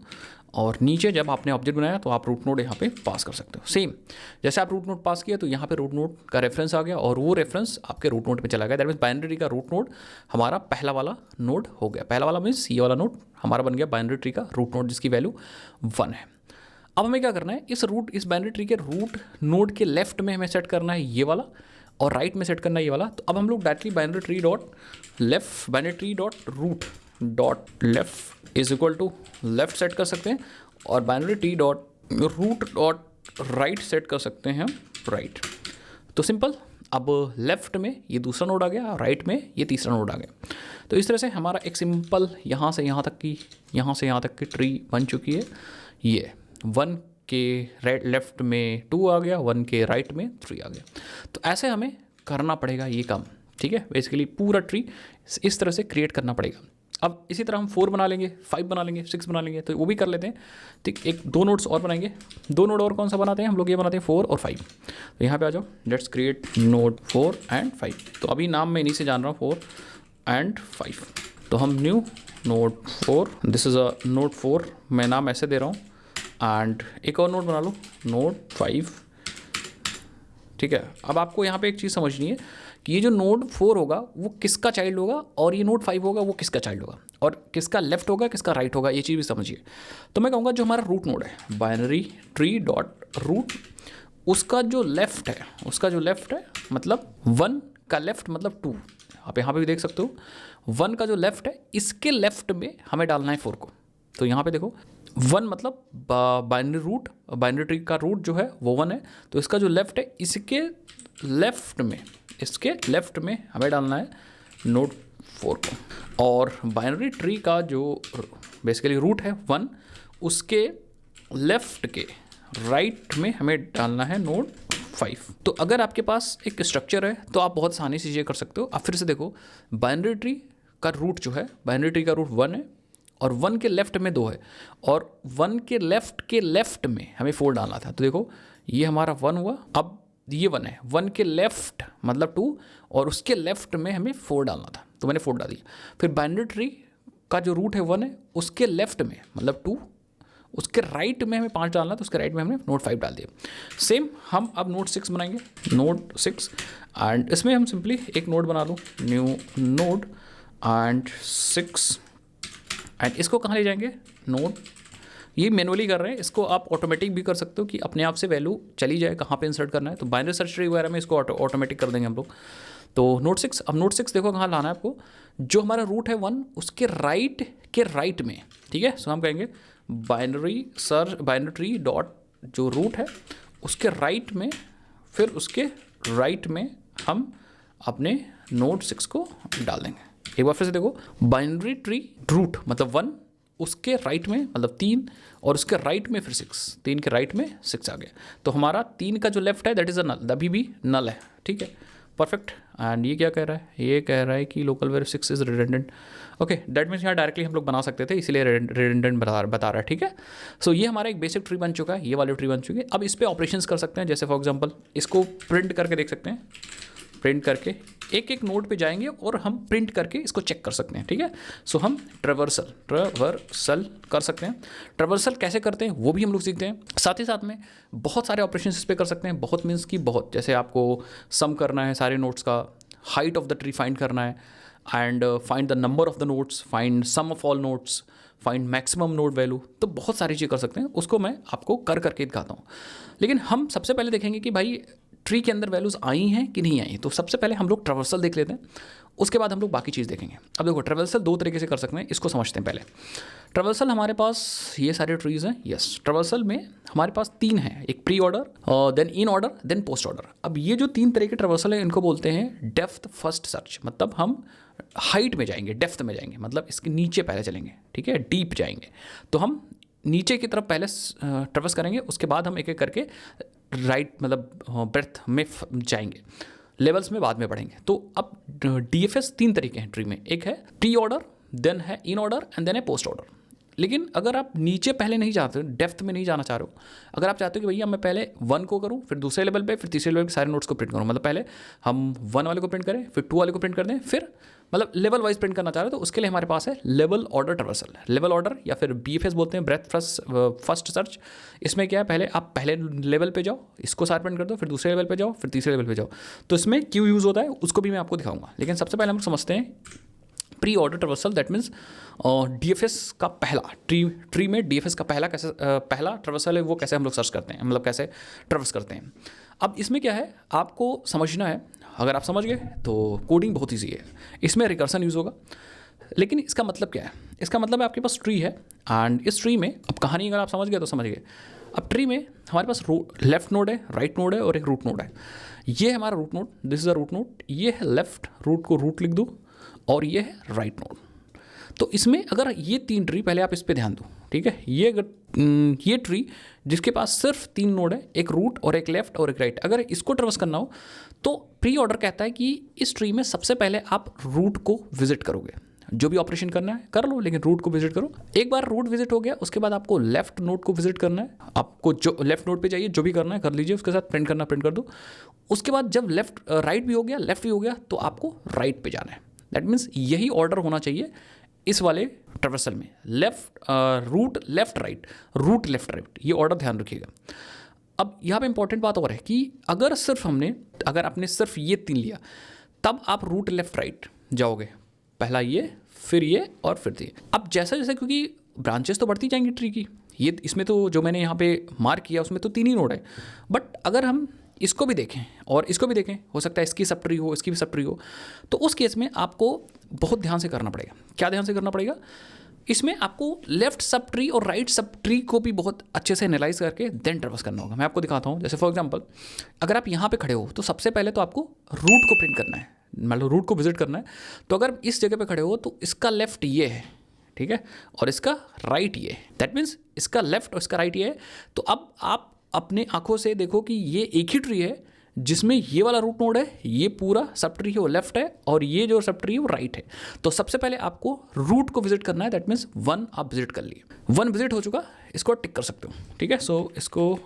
और नीचे जब आपने ऑब्जेक्ट बनाया तो आप रूट नोड यहाँ पे पास कर सकते हो। सेम जैसे आप रूट नोड पास किया तो यहाँ पे रूट नोड का रेफरेंस आ गया, और वो रेफरेंस आपके रूट नोड पे चला गया। दैट मीन्स बाइनरी ट्री का रूट नोड हमारा पहला वाला नोड हो गया। पहला वाला मीन्स ये वाला नोड हमारा बन गया बाइनरी ट्री का रूट नोड, जिसकी वैल्यू 1 है। अब हमें क्या करना है, इस बाइनरी ट्री के रूट नोड के लेफ्ट में हमें सेट करना है ये वाला, और राइट में सेट करना है ये वाला। तो अब हम लोग directly binary tree dot left, binary tree dot root dot left is equal to left set कर सकते हैं, और binary tree dot root dot right set कर सकते हैं राइट। तो सिंपल, अब लेफ्ट में ये दूसरा नोड आ गया, राइट में ये तीसरा नोड आ गया। तो इस तरह से हमारा एक सिंपल यहाँ से यहाँ तक की ट्री बन चुकी है। ये 1 के लेफ्ट में 2 आ गया, 1 के राइट में 3 आ गया। तो ऐसे हमें करना पड़ेगा ये काम। ठीक है, बेसिकली पूरा ट्री इस तरह से क्रिएट करना पड़ेगा। अब इसी तरह हम 4 बना लेंगे, 5 बना लेंगे, 6 बना लेंगे, तो वो भी कर लेते हैं। ठीक, एक 2 नोड्स और बनाएंगे। 2 नोड और कौन सा बनाते हैं हम लोग, ये बनाते हैं 4 और 5। तो यहाँ पे आ जाओ, लेट्स क्रिएट नोड 4 एंड 5। तो अभी नाम मैं इन्हीं से जान रहा हूँ, 4 एंड 5। तो हम new node 4, this is a node 4, मैं नाम ऐसे दे रहा हूँ, एंड एक और नोड बना लो, नोड 5। ठीक है, अब आपको यहाँ पे एक चीज़ समझनी है कि ये जो नोड 4 होगा वो किसका चाइल्ड होगा, और ये नोड 5 होगा वो किसका चाइल्ड होगा, और किसका लेफ्ट होगा किसका राइट होगा, ये चीज़ भी समझिए। तो मैं कहूँगा जो हमारा रूट नोड है बाइनरी ट्री डॉट रूट, उसका जो लेफ्ट है मतलब 1 का लेफ्ट मतलब 2, आप यहाँ पे भी देख सकते हो 1 का जो लेफ्ट है इसके लेफ्ट में हमें डालना है 4 को। तो यहाँ पे देखो 1 मतलब बाइनरी ट्री का रूट जो है वो 1 है, तो इसका जो लेफ्ट है इसके लेफ्ट में हमें डालना है नोड 4 को, और बाइनरी ट्री का जो बेसिकली रूट है 1, उसके लेफ्ट के राइट में हमें डालना है नोड 5। तो अगर आपके पास एक स्ट्रक्चर है तो आप बहुत आसानी से ये कर सकते हो। आप फिर से देखो, बाइनरी ट्री का रूट जो है, बाइनरी ट्री का रूट 1 है, और 1 के लेफ्ट में 2 है, और 1 के लेफ्ट में हमें 4 डालना था। तो देखो ये हमारा 1 हुआ, अब ये 1 है, 1 के लेफ्ट मतलब 2, और उसके लेफ्ट में हमें 4 डालना था, तो मैंने 4 डाल दिया। फिर बाइनरी ट्री का जो रूट है 1 है, उसके लेफ्ट में मतलब 2, उसके राइट में हमें 5 डालना, तो उसके राइट में हमने नोड 5 डाल दिया। सेम हम अब नोड 6 बनाएंगे, नोड 6, एंड इसमें हम सिंपली एक नोड बना लूँ, न्यू नोड एंड 6, एंड इसको कहाँ ले जाएंगे, नोड, ये मैनुअली कर रहे हैं, इसको आप ऑटोमेटिक भी कर सकते हो कि अपने आप से वैल्यू चली जाए कहाँ पे इंसर्ट करना है। तो बाइनरी सर्च ट्री वगैरह में इसको ऑटोमेटिक कर देंगे हम लोग। तो नोड 6, अब नोड 6 देखो कहाँ लाना है आपको, जो हमारा रूट है 1 उसके राइट के राइट में, ठीक है। सो हम कहेंगे बाइनरी ट्री डॉट जो रूट है उसके राइट में, फिर उसके राइट में हम अपने नोड 6 को डाल देंगे। एक बार फिर से देखो, बाइनरी ट्री रूट मतलब 1, उसके राइट में मतलब 3, और उसके राइट में फिर 6, 3 के राइट में 6 आ गया। तो हमारा 3 का जो लेफ्ट है दैट इज़ अ नल, अभी भी नल है, ठीक है, परफेक्ट। एंड ये क्या कह रहा है, ये कह रहा है कि local var 6 is redundant. Okay, that means यहाँ डायरेक्टली हम लोग बना सकते थे, इसीलिए रिडंडेंट बता रहा है, ठीक है। सो ये हमारा एक बेसिक ट्री बन चुका है, ये वाली ट्री बन चुकी है। अब इस पर ऑपरेशंस कर सकते हैं, जैसे फॉर एग्जांपल इसको प्रिंट करके देख सकते हैं, प्रिंट करके एक एक नोड पे जाएंगे और हम प्रिंट करके इसको चेक कर सकते हैं, ठीक है। सो हम ट्रैवर्सल कर सकते हैं। ट्रैवर्सल कैसे करते हैं वो भी हम लोग सीखते हैं। साथ ही साथ में बहुत सारे ऑपरेशन इस पर कर सकते हैं। बहुत मीन्स की बहुत, जैसे आपको सम करना है सारे नोड्स का, height of the tree find करना है, and find the number of the nodes, find sum of all nodes, find maximum node value, तो बहुत सारी चीज़ कर सकते हैं। उसको मैं आपको करके दिखाता हूँ। लेकिन हम सबसे पहले देखेंगे कि भाई ट्री के अंदर वैल्यूज़ आई हैं कि नहीं आई। तो सबसे पहले हम लोग ट्रैवर्सल देख लेते हैं, उसके बाद हम लोग बाकी चीज़ देखेंगे। अब देखो, ट्रैवर्सल 2 तरीके से कर सकते हैं, इसको समझते हैं पहले। ट्रैवर्सल हमारे पास ये सारे ट्रीज़ हैं, यस। ट्रैवर्सल में हमारे पास 3 हैं, एक pre order, then in order, then post order. अब ये जो 3 तरह के ट्रैवर्सल हैं इनको बोलते हैं डेप्थ फर्स्ट सर्च, मतलब हम हाइट में जाएंगे, डेप्थ में जाएंगे, मतलब इसके नीचे पहले चलेंगे, ठीक है, डीप जाएंगे। तो हम नीचे की तरफ पहले ट्रैवर्स करेंगे, उसके बाद हम एक एक करके राइट मतलब ब्रेथ में जाएंगे, लेवल्स में बाद में बढ़ेंगे। तो अब डीएफएस 3 तरीके हैं ट्री में, एक है प्री ऑर्डर, देन है इन ऑर्डर, एंड देन है पोस्ट ऑर्डर। लेकिन अगर आप नीचे पहले नहीं जाते, डेप्थ में नहीं जाना चाह रहे हो, अगर आप चाहते हो कि भैया मैं पहले 1 को करूं, फिर दूसरे लेवल पे, फिर तीसरे लेवल के सारे नोट्स को प्रिंट करूं, मतलब पहले हम 1 वाले को प्रिंट करें, फिर 2 वाले को प्रिंट कर दें, फिर मतलब लेवल वाइज प्रिंट करना चाह रहे हो, तो उसके लिए हमारे पास है level order traversal. Level order या फिर बीएफएस बोलते हैं, ब्रेथ फर्स्ट सर्च। इसमें क्या है, पहले आप पहले लेवल पे जाओ, इसको सारे प्रिंट कर दो, फिर दूसरे लेवल पे जाओ, फिर तीसरे लेवल पे जाओ। तो इसमें क्यों यूज़ होता है उसको भी मैं आपको दिखाऊंगा। लेकिन सबसे पहले हम समझते हैं pre order traversal, that means DFS का पहला ट्री में डीएफएस का पहला ट्रैवर्सल है, वो कैसे हम लोग सर्च करते हैं, मतलब कैसे ट्रैवर्स करते हैं। अब इसमें क्या है आपको समझना है, अगर आप समझ गए तो कोडिंग बहुत ईजी है। इसमें रिकर्सन यूज़ होगा, लेकिन इसका मतलब क्या है, इसका मतलब है आपके पास ट्री है, एंड इस ट्री में अब कहानी अगर आप समझ गए तो समझ गए। अब ट्री में हमारे पास लेफ्ट नोड है, राइट नोड है और एक रूट नोड है। ये हमारा root node, this is a root node, ये है लेफ्ट, रूट को रूट लिख दो, और ये है राइट नोड। तो इसमें अगर ये 3 ट्री, पहले आप इस पे ध्यान दो, ठीक है। ये ट्री जिसके पास सिर्फ 3 नोड है, एक रूट और एक लेफ्ट और एक राइट, अगर इसको ट्रैवर्स करना हो तो प्री ऑर्डर कहता है कि इस ट्री में सबसे पहले आप रूट को विजिट करोगे। जो भी ऑपरेशन करना है कर लो, लेकिन रूट को विजिट करो। एक बार रूट विजिट हो गया, उसके बाद आपको लेफ्ट नोड को विजिट करना है। आपको जो लेफ्ट नोड पे जाइए, जो भी करना है कर लीजिए, उसके साथ प्रिंट करना प्रिंट कर दो। उसके बाद जब राइट भी हो गया, लेफ्ट भी हो गया, तो आपको राइट पे जाना है। दैट मीन्स यही ऑर्डर होना चाहिए इस वाले ट्रैवर्सल में, left root left right, root left right, ये ऑर्डर ध्यान रखिएगा। अब यहाँ पे इंपॉर्टेंट बात और है कि अगर आपने सिर्फ ये 3 लिया, तब आप रूट लेफ्ट राइट जाओगे, पहला ये, फिर ये और फिर ये। अब जैसा जैसा, क्योंकि ब्रांचेस तो बढ़ती जाएंगी ट्री की, ये इसमें तो जो मैंने यहाँ पे मार्क किया उसमें तो 3 ही नोड है, बट अगर हम इसको भी देखें और इसको भी देखें, हो सकता है इसकी सब ट्री हो, इसकी भी सब ट्री हो, तो उस केस में आपको बहुत ध्यान से करना पड़ेगा। क्या ध्यान से करना पड़ेगा? इसमें आपको लेफ्ट सब ट्री और राइट सब ट्री को भी बहुत अच्छे से एनालाइज करके देन ट्रैवर्स करना होगा। मैं आपको दिखाता हूँ। जैसे फॉर एग्जांपल, अगर आप यहाँ पे खड़े हो तो सबसे पहले तो आपको रूट को प्रिंट करना है, मतलब रूट को विजिट करना है। तो अगर इस जगह पे खड़े हो तो इसका लेफ्ट ये है, ठीक है, और इसका राइट ये है। दैट मीन्स इसका लेफ्ट और इसका राइट ये है। तो अब आप अपने आंखों से देखो कि ये एक ही ट्री है जिसमें ये वाला रूट नोड है, ये पूरा सब ट्री है वो लेफ्ट है, और ये जो सब ट्री है वो राइट है। तो सबसे पहले आपको रूट को विजिट करना है। दैट मीन्स 1 आप विजिट कर लिए, 1 विजिट हो चुका, इसको टिक कर सकते हो, ठीक है। सो इसको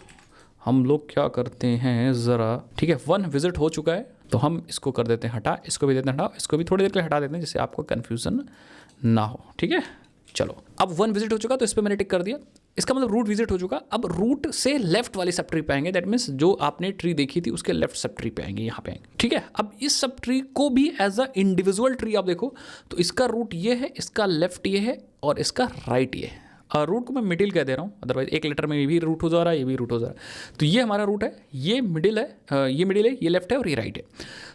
हम लोग क्या करते हैं ज़रा, ठीक है, 1 विजिट हो चुका है, तो हम इसको कर देते हैं हटा, इसको भी देते हैं हटा, इसको भी थोड़ी देर के लिए हटा देते हैं जिससे आपको कन्फ्यूज़न ना हो, ठीक है। चलो अब 1 विजिट हो चुका तो इस पर मैंने टिक कर दिया, इसका मतलब रूट विजिट हो चुका। अब रूट से लेफ्ट वाली सब ट्री पे आएंगे, दैट मीन्स जो आपने ट्री देखी थी उसके लेफ्ट सब ट्री पे आएंगे, यहाँ पे आएंगे, ठीक है। अब इस सब ट्री को भी एज अ इंडिविजुअल ट्री आप देखो तो इसका रूट ये है, इसका लेफ्ट ये है और इसका राइट ये है। रूट को मैं मिडिल कह दे रहा हूँ, अदरवाइज एक लेटर में ये भी रूट हो जा रहा है, ये भी रूट हो जा रहा है। तो ये हमारा रूट है, ये मिडिल है, ये मिडिल है, ये लेफ्ट है और ये राइट है।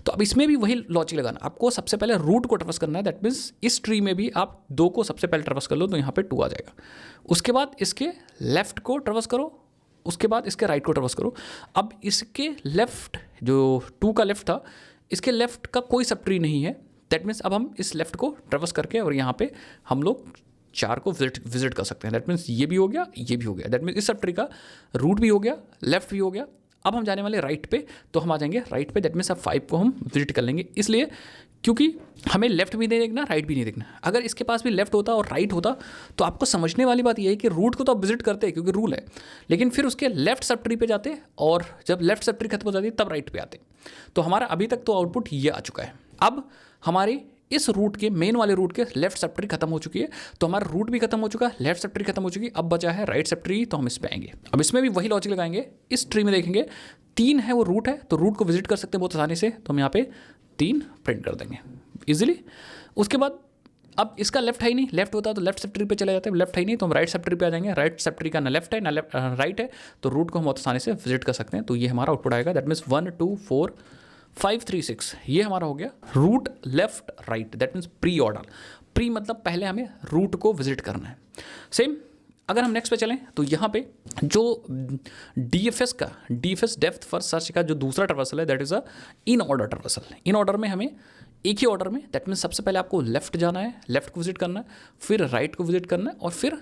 तो अब इसमें भी वही लॉजिक लगाना, आपको सबसे पहले रूट को ट्रैवर्स करना है, दैट मीन्स इस ट्री में भी आप 2 को सबसे पहले ट्रैवर्स कर लो तो यहाँ पे 2 आ जाएगा। उसके बाद इसके लेफ्ट को ट्रैवर्स करो, उसके बाद इसके राइट को ट्रैवर्स करो। अब इसके लेफ्ट जो 2 का लेफ्ट था, इसके लेफ्ट का कोई सब ट्री नहीं है, दैट मीन्स अब हम इस लेफ्ट को ट्रैवर्स करके और यहाँ पे हम लोग 4 को विजिट कर सकते हैं। दैट मीन्स ये भी हो गया, ये भी हो गया, दैट मीन्स इस सब ट्री का रूट भी हो गया, लेफ्ट भी हो गया। अब हम जाने वाले राइट पे, तो हम आ जाएंगे राइट पे, दैट मीन्स अब 5 को हम विजिट कर लेंगे, इसलिए क्योंकि हमें लेफ्ट भी नहीं देखना, राइट भी नहीं देखना। अगर इसके पास भी लेफ्ट होता और राइट होता तो आपको समझने वाली बात यह है कि रूट को तो आप विजिट करते हैं क्योंकि रूल है, लेकिन फिर उसके लेफ्ट सब ट्री पे जाते और जब लेफ्ट सब ट्री खत्म हो जाती तब राइट पे आते। तो हमारा अभी तक तो आउटपुट ये आ चुका है। अब हमारे इस रूट के मेन वाले रूट के लेफ्ट सब ट्री खत्म हो चुकी है, तो हमारा रूट भी खत्म हो चुका है, लेफ्ट सब ट्री खत्म हो चुकी है, अब बचा है राइट सब ट्री, तो हम इस पे आएंगे। अब इसमें भी वही लॉजिक लगाएंगे, इस ट्री में देखेंगे 3 है वो रूट है, तो रूट को विजिट कर सकते हैं बहुत आसानी से, तो हम यहाँ पे 3 प्रिंट कर देंगे इजीली। उसके बाद अब इसका लेफ्ट है ही नहीं, लेफ्ट होता तो लेफ्ट सब ट्री पे चले जाते हैं, लेफ्ट है ही नहीं तो हम राइट सब ट्री पे आ जाएंगे। राइट सब ट्री का ना लेफ्ट है ना राइट है, तो रूट को हम बहुत आसानी से विजिट कर सकते हैं। तो ये हमारा आउटपुट आएगा, दैट मीन्स 1 2 4 5 3 6, ये हमारा हो गया root left right, that means pre order. Pre मतलब पहले हमें रूट को विजिट करना है। सेम अगर हम नेक्स्ट पे चलें तो यहाँ पे जो DFS डेप्थ फर्स्ट सर्च का जो दूसरा ट्रैवर्सल है, that is a in order traversal. In order में हमें एक ही ऑर्डर में, दैट मीन्स सबसे पहले आपको लेफ्ट जाना है, लेफ्ट को विजिट करना है, फिर राइट को विजिट करना है और फिर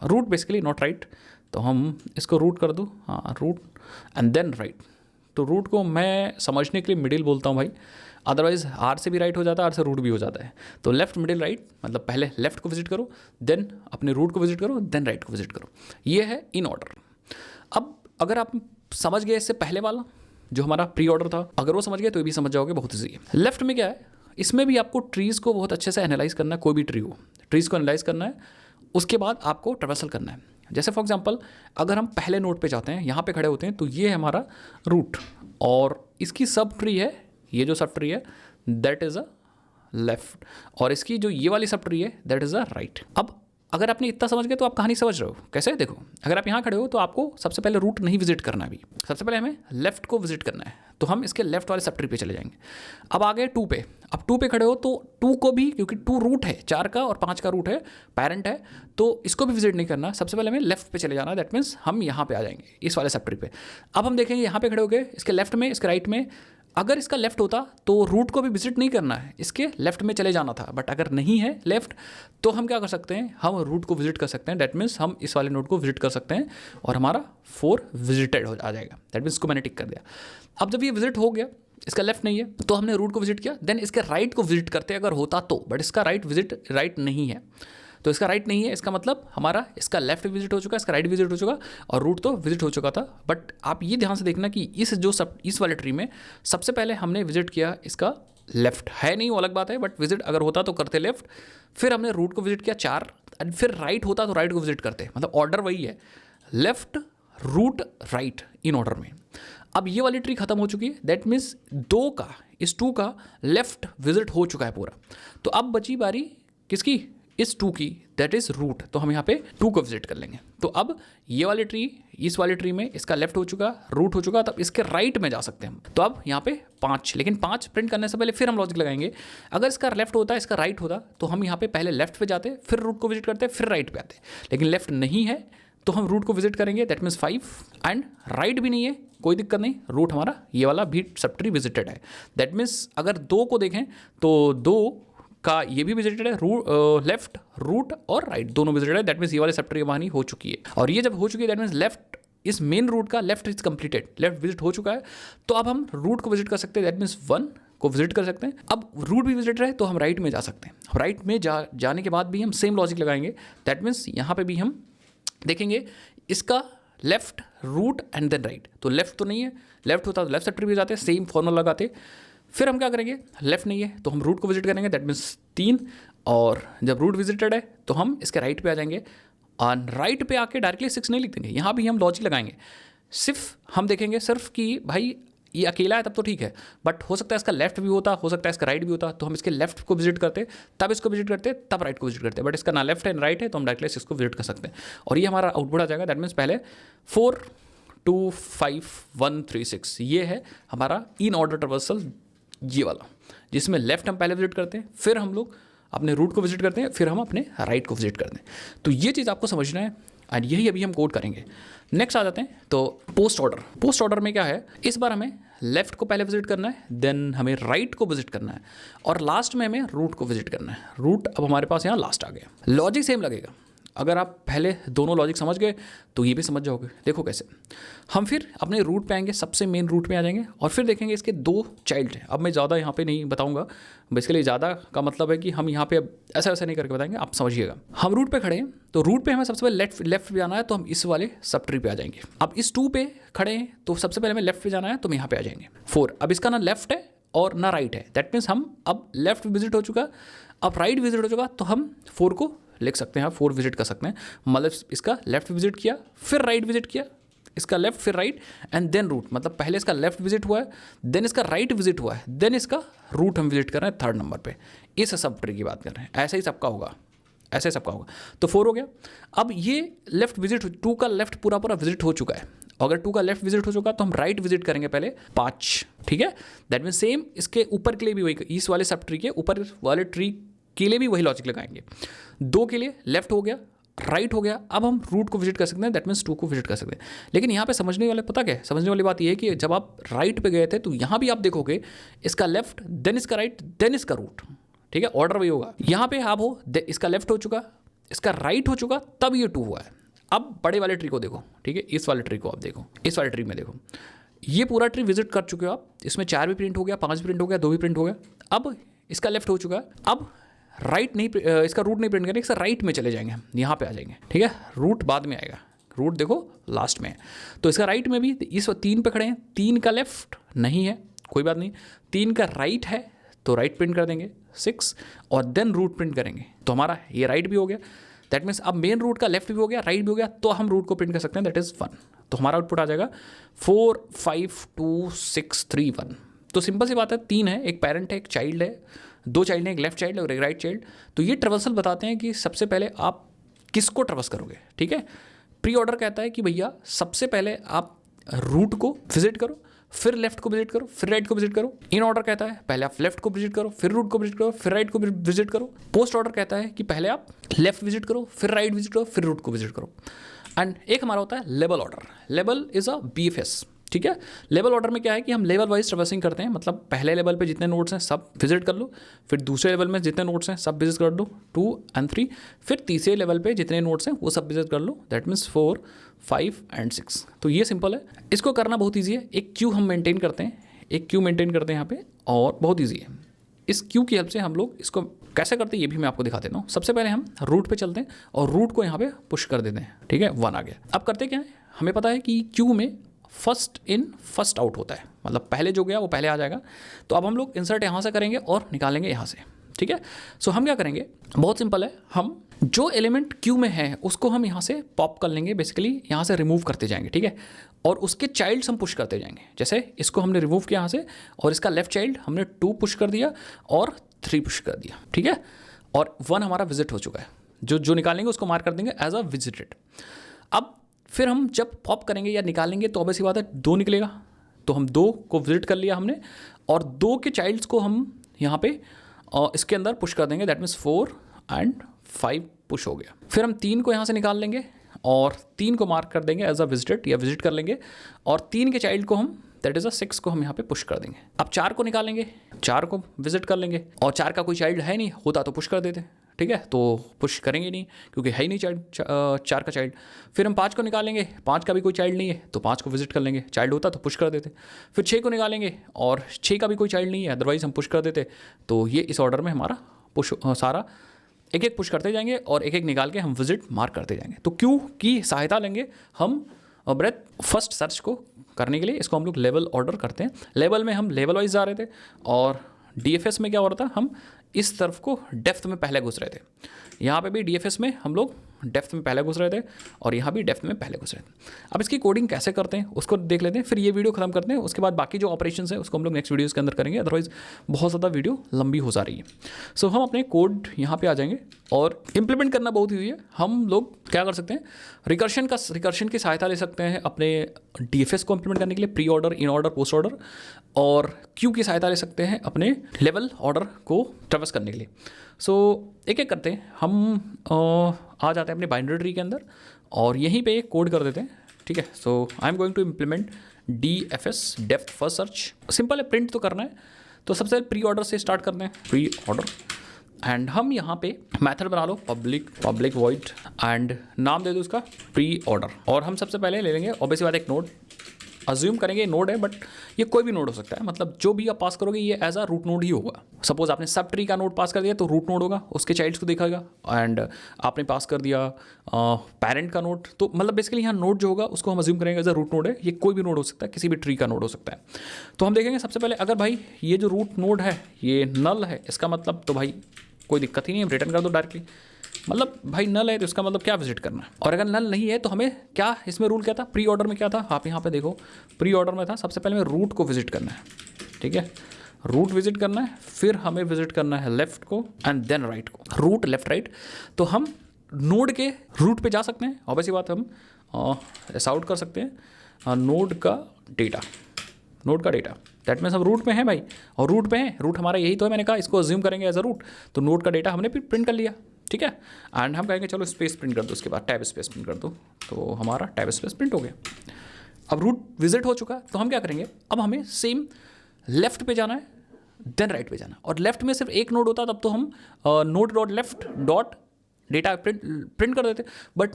रूट, बेसिकली नॉट राइट। तो हम इसको रूट कर दूँ, हाँ रूट एंड देन राइट। तो रूट को मैं समझने के लिए मिडिल बोलता हूँ भाई, अदरवाइज आर से भी राइट हो जाता है, आर से रूट भी हो जाता है। तो लेफ्ट मिडिल राइट मतलब पहले लेफ्ट को विजिट करो, देन अपने रूट को विजिट करो, देन राइट को विजिट करो, ये है इन ऑर्डर। अब अगर आप समझ गए इससे पहले वाला जो हमारा प्री ऑर्डर था, अगर वो समझ गए तो ये भी समझ जाओगे, बहुत ईजी है। लेफ्ट में क्या है, इसमें भी आपको ट्रीज़ को बहुत अच्छे से एनालाइज करना है, कोई भी ट्री हो ट्रीज़ को एनालाइज करना है, उसके बाद आपको ट्रैवर्सल करना है। जैसे फॉर एग्जांपल अगर हम पहले नोड पे जाते हैं, यहाँ पे खड़े होते हैं, तो ये है हमारा रूट और इसकी सब ट्री है, ये जो सब ट्री है दैट इज़ अ लेफ्ट, और इसकी जो ये वाली सब ट्री है दैट इज़ अ राइट। अब अगर आपने इतना समझ गए तो आप कहानी समझ रहे हो कैसे। देखो अगर आप यहाँ खड़े हो तो आपको सबसे पहले रूट नहीं विजिट करना है, अभी सबसे पहले हमें लेफ्ट को विजिट करना है, तो हम इसके लेफ्ट वाले सब ट्री पे चले जाएंगे। अब आ गए 2 पे, अब 2 पे खड़े हो तो 2 को भी, क्योंकि 2 रूट है, 4 का और 5 का रूट है, पेरेंट है, तो इसको भी विजिट नहीं करना, सबसे पहले हमें लेफ्ट पे चले जाना है, दैट मीन्स हम यहाँ पे आ जाएंगे इस वाले सब ट्री पे। अब हम देखेंगे यहाँ पे खड़े हो गए, इसके लेफ्ट में इसके राइट में, अगर इसका लेफ्ट होता तो रूट को भी विजिट नहीं करना है, इसके लेफ्ट में चले जाना था, बट अगर नहीं है लेफ्ट तो हम क्या कर सकते हैं, हम रूट को विजिट कर सकते हैं, दैट मीन्स हम इस वाले नोड को विजिट कर सकते हैं और हमारा 4 विजिटेड हो आ जाएगा, दैट मीन्स इसको मैंने टिक कर दिया। अब जब ये विजिट हो गया, इसका लेफ्ट नहीं है तो हमने रूट को विजिट किया, देन इसके राइट को विजिट करते अगर होता तो, बट इसका राइट नहीं है, तो इसका राइट नहीं है, इसका मतलब हमारा इसका लेफ्ट विजिट हो चुका, इसका राइट विजिट हो चुका और रूट तो विजिट हो चुका था। बट आप ये ध्यान से देखना कि इस वाले ट्री में सबसे पहले हमने विजिट किया इसका लेफ्ट, है नहीं वो अलग बात है, बट विजिट अगर होता तो करते लेफ्ट, फिर हमने रूट को विजिट किया 4, एंड फिर राइट होता तो राइट को विजिट करते, मतलब ऑर्डर वही है, left root right in order में। अब ये वाली ट्री खत्म हो चुकी है, दैट मीन्स 2 का, इस 2 का लेफ्ट विजिट हो चुका है पूरा। तो अब बची बारी किसकी, इस 2 की, दैट इज रूट, तो हम यहाँ पे 2 को विजिट कर लेंगे। तो अब ये वाली ट्री, इस वाली ट्री में इसका लेफ्ट हो चुका, रूट हो चुका, तब इसके राइट में जा सकते हैं हम। तो अब यहाँ पे 5, लेकिन 5 प्रिंट करने से पहले फिर हम लॉजिक लगाएंगे, अगर इसका लेफ्ट होता, इसका राइट होता, तो हम यहाँ पे पहले लेफ्ट पे जाते, फिर रूट को विजिट करते, फिर राइट पे आते, लेकिन लेफ्ट नहीं है तो हम रूट को विजिट करेंगे, दैट मीन्स 5, एंड राइट भी नहीं है, कोई दिक्कत नहीं, रूट हमारा ये वाला भी सब ट्री विजिटेड है। दैट मीन्स अगर 2 को देखें तो 2 का ये भी विजिटेड है, लेफ्ट रूट और राइट दोनों विजिटेड है, दैट मीन्स ये वाले सब ट्री हमारी हो चुकी है। और ये जब हो चुकी है दैट मीन्स लेफ्ट, इस मेन रूट का left is completed, left visit हो चुका है, तो अब हम रूट को विजिट कर सकते हैं, दैट मीन्स 1 को विजिट कर सकते हैं। अब रूट भी विजिट रहे तो हम राइट में जा सकते हैं, राइट में जाने के बाद भी हम सेम लॉजिक लगाएंगे, दैट मीन्स यहाँ पे भी हम देखेंगे इसका left root and then right, तो लेफ्ट तो नहीं है, लेफ्ट होता तो लेफ्ट सब ट्री भी जाते, सेम फॉर्मूला लगाते, फिर हम क्या करेंगे, लेफ्ट नहीं है तो हम रूट को विजिट करेंगे, दैट मीन्स 3, और जब रूट विजिटेड है तो हम इसके राइट पे आ जाएंगे, और राइट पे आके डायरेक्टली 6 नहीं लिख देंगे, यहाँ भी हम लॉजिक लगाएंगे। सिर्फ हम देखेंगे सिर्फ कि भाई ये अकेला है तब तो ठीक है, बट हो सकता है इसका लेफ्ट भी होता, हो सकता है इसका राइट भी होता, तो हम इसके लेफ्ट को विजिट करते, तब इसको विजिट करते, तब राइट को विजिट करते, बट इसका ना लेफ्ट है ना राइट है तो हम डायरेक्टली इसको विजिट कर सकते हैं, और ये हमारा आउटपुट आ जाएगा। दैट मीन्स पहले 4 2 5 1 3 6, ये है हमारा इन ऑर्डर ट्रावर्सल, ये वाला, जिसमें लेफ्ट हम पहले विजिट करते हैं, फिर हम लोग अपने रूट को विजिट करते हैं, फिर हम अपने राइट को विजिट करते हैं। तो ये चीज़ आपको समझना है, और यही अभी हम कोड करेंगे। नेक्स्ट आ जाते हैं तो पोस्ट ऑर्डर। पोस्ट ऑर्डर में क्या है, इस बार हमें लेफ्ट को पहले विजिट करना है, देन हमें राइट को विजिट करना है, और लास्ट में हमें रूट को विजिट करना है। रूट अब हमारे पास यहाँ लास्ट आ गया। लॉजिक सेम लगेगा, अगर आप पहले दोनों लॉजिक समझ गए तो ये भी समझ जाओगे। देखो कैसे, हम फिर अपने रूट पे आएंगे, सबसे मेन रूट पे आ जाएंगे, और फिर देखेंगे इसके 2 चाइल्ड हैं। अब मैं ज़्यादा यहाँ पे नहीं बताऊंगा, बेसिकली ज़्यादा का मतलब है कि हम यहाँ पे अब ऐसा ऐसा नहीं करके बताएंगे, आप समझिएगा। हम रूट पे खड़े हैं तो रूट पे हमें सबसे पहले लेफ्ट पे जाना है, तो हम इस वाले सब ट्री पे आ जाएंगे। अब इस 2 पे खड़े हैं तो सबसे पहले हमें लेफ्ट पे जाना है, तो हम यहाँ पे आ जाएंगे। 4, अब इसका ना लेफ्ट है और ना राइट है, दैट मीन्स हम अब लेफ्ट विजिट हो चुका, अब राइट विजिट हो चुका, तो हम 4 को लिख सकते हैं, 4 विजिट कर सकते हैं। मतलब इसका लेफ्ट विजिट किया, फिर राइट विजिट किया, इसका लेफ्ट फिर राइट, एंड देन रूट, मतलब पहले इसका लेफ्ट विजिट हुआ है, देन इसका राइट विजिट हुआ है, देन इसका रूट हम विजिट कर रहे हैं 3rd नंबर पे। इस सब ट्री की बात कर रहे हैं, ऐसे ही सबका होगा, ऐसे सबका होगा। तो 4 हो गया। अब ये लेफ्ट विजिट, 2 का लेफ्ट पूरा विजिट हो चुका है। अगर 2 का लेफ्ट विजिट हो चुका तो हम राइट विजिट करेंगे पहले 5, ठीक है। दैट मीन सेम इसके ऊपर के लिए भी वही, इस वाले सब ट्री के ऊपर वाले ट्री के लिए भी वही लॉजिक लगाएंगे। 2 के लिए लेफ्ट हो गया, राइट हो गया, अब हम रूट को विजिट कर सकते हैं, दैट मीन्स 2 को विजिट कर सकते हैं। लेकिन यहाँ पे समझने वाले, पता क्या है, समझने वाली बात ये है कि जब आप राइट पे गए थे तो यहाँ भी आप देखोगे इसका लेफ्ट, देन इसका राइट, देन इसका रूट, ठीक है, ऑर्डर वही होगा। यहाँ पे आप हो, इसका लेफ्ट हो चुका, इसका राइट हो चुका, तब ये 2 हुआ है। अब बड़े वाले ट्री को देखो, ठीक है, इस वाले ट्री को आप देखो, इस वाले ट्री में देखो, ये पूरा ट्री विजिट कर चुके हो आप, इसमें 4 भी प्रिंट हो गया, 5 भी प्रिंट हो गया, 2 भी प्रिंट हो गया। अब इसका लेफ्ट हो चुका है, अब राइट नहीं, इसका रूट नहीं प्रिंट करेंगे, इसका राइट में चले जाएंगे, यहाँ पे आ जाएंगे, ठीक है। रूट बाद में आएगा, रूट देखो लास्ट में है। तो इसका राइट में भी इस 3 पे खड़े हैं, 3 का लेफ्ट नहीं है, कोई बात नहीं, 3 का राइट है तो राइट प्रिंट कर देंगे 6, और देन रूट प्रिंट करेंगे, तो हमारा ये राइट भी हो गया। दैट मीन्स अब मेन रूट का लेफ्ट भी हो गया, राइट भी हो गया, तो हम रूट को प्रिंट कर सकते हैं, दैट इज़ 1। तो हमारा आउटपुट आ जाएगा 4 5 2 6 3 1। तो सिंपल सी बात है, 3 है, एक पेरेंट है, एक चाइल्ड है, 2 चाइल्ड हैं, एक लेफ्ट चाइल्ड और एक राइट चाइल्ड। तो ये ट्रेवर्सल बताते हैं कि सबसे पहले आप किसको ट्रेवर्स करोगे, ठीक है। प्री ऑर्डर कहता है कि भैया सबसे पहले आप रूट को विजिट करो, फिर लेफ्ट को विजिट करो, फिर राइट को विजिट करो। इन ऑर्डर कहता है पहले आप लेफ्ट को विजिट करो, फिर रूट को विजिट करो, फिर राइट को विजिट करो। पोस्ट ऑर्डर कहता है कि पहले आप लेफ्ट विजिट करो, फिर राइट विजिट करो, फिर रूट को विजिट करो। एंड एक हमारा होता है level order. Level is a BFS, ठीक है। लेवल ऑर्डर में क्या है कि हम लेवल वाइज ट्रेवर्सिंग करते हैं, मतलब पहले लेवल पे जितने नोड्स हैं सब विजिट कर लो, फिर दूसरे लेवल में जितने नोड्स हैं सब विजिट कर लो 2 और 3, फिर तीसरे लेवल पे जितने नोड्स हैं वो सब विजिट कर लो, दैट मीन्स 4 5 और 6। तो ये सिंपल है, इसको करना बहुत ईजी है। एक क्यू हम मेंटेन करते हैं, एक क्यू मेंटेन करते हैं यहाँ पे, और बहुत ईजी है। इस क्यू की हेल्प से हम लोग इसको कैसे करते हैं ये भी मैं आपको दिखा देता हूँ। सबसे पहले हम रूट पे चलते हैं और रूट को यहाँ पे पुश कर देते हैं, ठीक है, 1 आ गया। अब करते क्या है, हमें पता है कि क्यू में फर्स्ट इन फर्स्ट आउट होता है, मतलब पहले जो गया वो पहले आ जाएगा। तो अब हम लोग इंसर्ट यहाँ से करेंगे और निकालेंगे यहाँ से, ठीक है। सो हम क्या करेंगे, बहुत सिंपल है, हम जो एलिमेंट क्यू में है उसको हम यहाँ से पॉप कर लेंगे, बेसिकली यहाँ से रिमूव करते जाएंगे, ठीक है, और उसके चाइल्ड्स हम पुश करते जाएंगे। जैसे इसको हमने रिमूव किया यहाँ से, और इसका लेफ्ट चाइल्ड हमने 2 पुश कर दिया और 3 पुश कर दिया, ठीक है, और 1 हमारा विजिट हो चुका है। जो निकालेंगे उसको मार्क कर देंगे एज अ विजिटेड। अब फिर हम जब पॉप करेंगे या निकालेंगे तो ऑब्वियस सी बात है 2 निकलेगा, तो हम 2 को विजिट कर लिया हमने, और 2 के चाइल्ड्स को हम यहाँ पे इसके अंदर पुश कर देंगे, दैट मीन्स 4 और 5 पुश हो गया। फिर हम 3 को यहाँ से निकाल लेंगे और 3 को मार्क कर देंगे एज अ विजिटेड या विजिट कर लेंगे, और 3 के चाइल्ड को हम दैट इज़ अ 6 को हम यहाँ पे पुश कर देंगे। अब 4 को निकालेंगे, 4 को विजिट कर लेंगे, और 4 का कोई चाइल्ड है नहीं, होता तो पुश कर देते, ठीक है, तो पुश करेंगे नहीं क्योंकि है ही नहीं चाइल्ड 4 का चाइल्ड। फिर हम 5 को निकालेंगे, 5 का भी कोई चाइल्ड नहीं है तो 5 को विजिट कर लेंगे, चाइल्ड होता तो पुश कर देते। फिर 6 को निकालेंगे और 6 का भी कोई चाइल्ड नहीं है, अदरवाइज हम पुश कर देते। तो ये इस ऑर्डर में हमारा पुश सारा एक एक पुश करते जाएंगे और एक एक निकाल के हम विजिट मार्क करते जाएंगे। तो क्यू की सहायता लेंगे हम ब्रेथ फर्स्ट सर्च को करने के लिए इसको हम लोग लेवल ऑर्डर करते हैं। लेवल में हम लेवल वाइज जा रहे थे और DFS में क्या हो रहा था, हम इस तरफ को डेप्थ में पहले घुस रहे थे। यहाँ पे भी DFS में हम लोग डेप्थ में पहले घुस रहे थे और यहाँ भी डेप्थ में पहले घुस रहे थे। अब इसकी कोडिंग कैसे करते हैं उसको देख लेते हैं, फिर ये वीडियो खत्म करते हैं। उसके बाद बाकी जो ऑपरेशंस है उसको हम लोग नेक्स्ट वीडियोज़ के अंदर करेंगे, अदरवाइज बहुत ज़्यादा वीडियो लंबी हो जा रही है। सो हम अपने कोड यहाँ पे आ जाएंगे और इम्प्लीमेंट करना बहुत ईजी है। हम लोग क्या कर सकते हैं, रिकर्शन की सहायता ले सकते हैं अपने DFS को इम्प्लीमेंट करने के लिए, pre order, in order, post order, और क्यू की सहायता ले सकते हैं अपने लेवल ऑर्डर को ट्रैवर्स करने के लिए। सो एक एक करते हैं। हम आ जाते हैं अपने बाइनरी ट्री के अंदर और यहीं पे कोड कर देते हैं, ठीक है। So I am going to implement DFS depth first search. Simple है, प्रिंट तो करना है, तो सबसे पहले प्री ऑर्डर से स्टार्ट करते हैं, प्री ऑर्डर। एंड हम यहाँ पे मेथड बना लो पब्लिक वॉइड एंड नाम दे दो उसका प्री ऑर्डर। और हम सबसे पहले ले लेंगे ऑब्वियसली बात एक नोड, अज्यूम करेंगे नोड है, बट ये कोई भी नोड हो सकता है। मतलब जो भी आप पास करोगे ये एज अ रूट नोड ही होगा। सपोज आपने सब ट्री का नोड पास कर दिया तो रूट नोड होगा, उसके चाइल्ड्स को दिखाएगा। एंड आपने पास कर दिया पेरेंट का नोड, तो मतलब बेसिकली यहाँ नोड जो होगा उसको हम अज्यूम करेंगे एज अ रूट नोड है। ये कोई भी नोड हो सकता है, किसी भी ट्री का नोड हो सकता है। तो हम देखेंगे सबसे पहले, अगर भाई ये जो रूट नोड है ये नल है, इसका मतलब तो भाई कोई दिक्कत ही नहीं है, रिटर्न कर दो डायरेक्टली। मतलब भाई नल है तो इसका मतलब क्या विजिट करना है। और अगर नल नहीं है तो हमें क्या इसमें रूल क्या था, प्री ऑर्डर में क्या था, आप यहाँ पे देखो प्री ऑर्डर में था सबसे पहले हमें रूट को विजिट करना है, ठीक है। रूट विजिट करना है, फिर हमें विजिट करना है लेफ्ट को एंड देन राइट को, रूट लेफ्ट राइट। तो हम नोड के रूट पे जा सकते हैं, ऑब्वियसली बात हम ऐसा आउट कर सकते हैं नोड का डेटा दैट मीन्स हम रूट में हैं भाई, और रूट पे हैं, रूट हमारा यही तो है। मैंने कहा इसको अज्यूम करेंगे एज अ रूट, तो नोड का डेटा हमने प्रिंट कर लिया, ठीक है। एंड हम कहेंगे चलो स्पेस प्रिंट कर दो, उसके बाद टैब स्पेस प्रिंट कर दो, तो हमारा टैब स्पेस प्रिंट हो गया। अब रूट विजिट हो चुका, तो हम क्या करेंगे, अब हमें सेम लेफ्ट पे जाना है देन राइट पे जाना है। और लेफ्ट में सिर्फ एक नोड होता तब तो हम node dot left dot data print कर देते, बट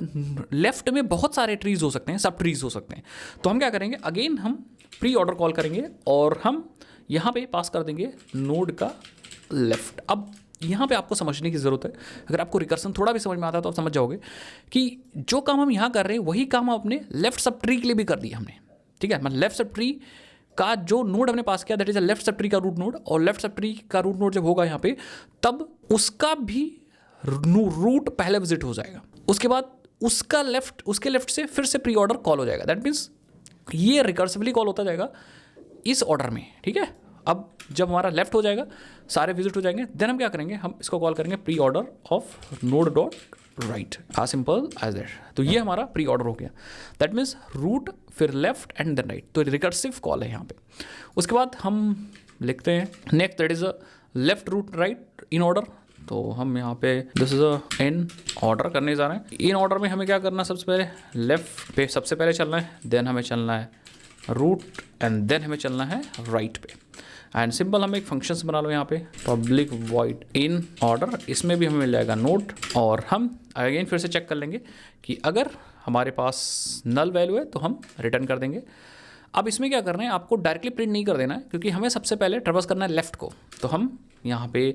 लेफ्ट में बहुत सारे ट्रीज हो सकते हैं, सब ट्रीज हो सकते हैं। तो हम क्या करेंगे, अगेन हम प्री ऑर्डर कॉल करेंगे और हम यहाँ पे पास कर देंगे नोड का लेफ्ट। अब यहाँ पे आपको समझने की ज़रूरत है, अगर आपको रिकर्सन थोड़ा भी समझ में आता है तो आप समझ जाओगे कि जो काम हम यहाँ कर रहे हैं वही काम हम अपने लेफ्ट सब ट्री के लिए भी कर दिया हमने, ठीक है। मतलब लेफ्ट सब ट्री का जो नोड हमने पास किया that is a left sub tree का रूट नोड, और लेफ्ट सब ट्री का रूट नोड जब होगा यहाँ पे तब उसका भी रूट पहले विजिट हो जाएगा, उसके बाद उसके लेफ्ट से फिर से प्री ऑर्डर कॉल हो जाएगा। दैट मीन्स ये रिकर्सिवली कॉल होता जाएगा इस ऑर्डर में, ठीक है। अब जब हमारा लेफ्ट हो जाएगा, सारे विजिट हो जाएंगे, देन हम क्या करेंगे, हम इसको कॉल करेंगे pre order of node dot right, as simple as that. तो ये हमारा प्री ऑर्डर हो गया, दैट मीन्स रूट फिर लेफ्ट एंड देन राइट, तो रिकर्सिव कॉल है यहाँ पे। उसके बाद हम लिखते हैं next, that is a left root right in order. तो हम यहाँ पे this is a in order करने जा रहे हैं। इन ऑर्डर में हमें क्या करना है, सबसे पहले लेफ्ट पे सबसे पहले चलना है, देन हमें चलना है रूट एंड देन हमें चलना है राइट पे। एंड सिंपल हम एक फंक्शंस बना लो यहाँ पे, पब्लिक वॉइड इन ऑर्डर, इसमें भी हमें मिल जाएगा नोट, और हम अगेन फिर से चेक कर लेंगे कि अगर हमारे पास नल वैल्यू है तो हम रिटर्न कर देंगे। अब इसमें क्या करना है, आपको डायरेक्टली प्रिंट नहीं कर देना है क्योंकि हमें सबसे पहले ट्रैवर्स करना है लेफ्ट को। तो हम यहाँ पे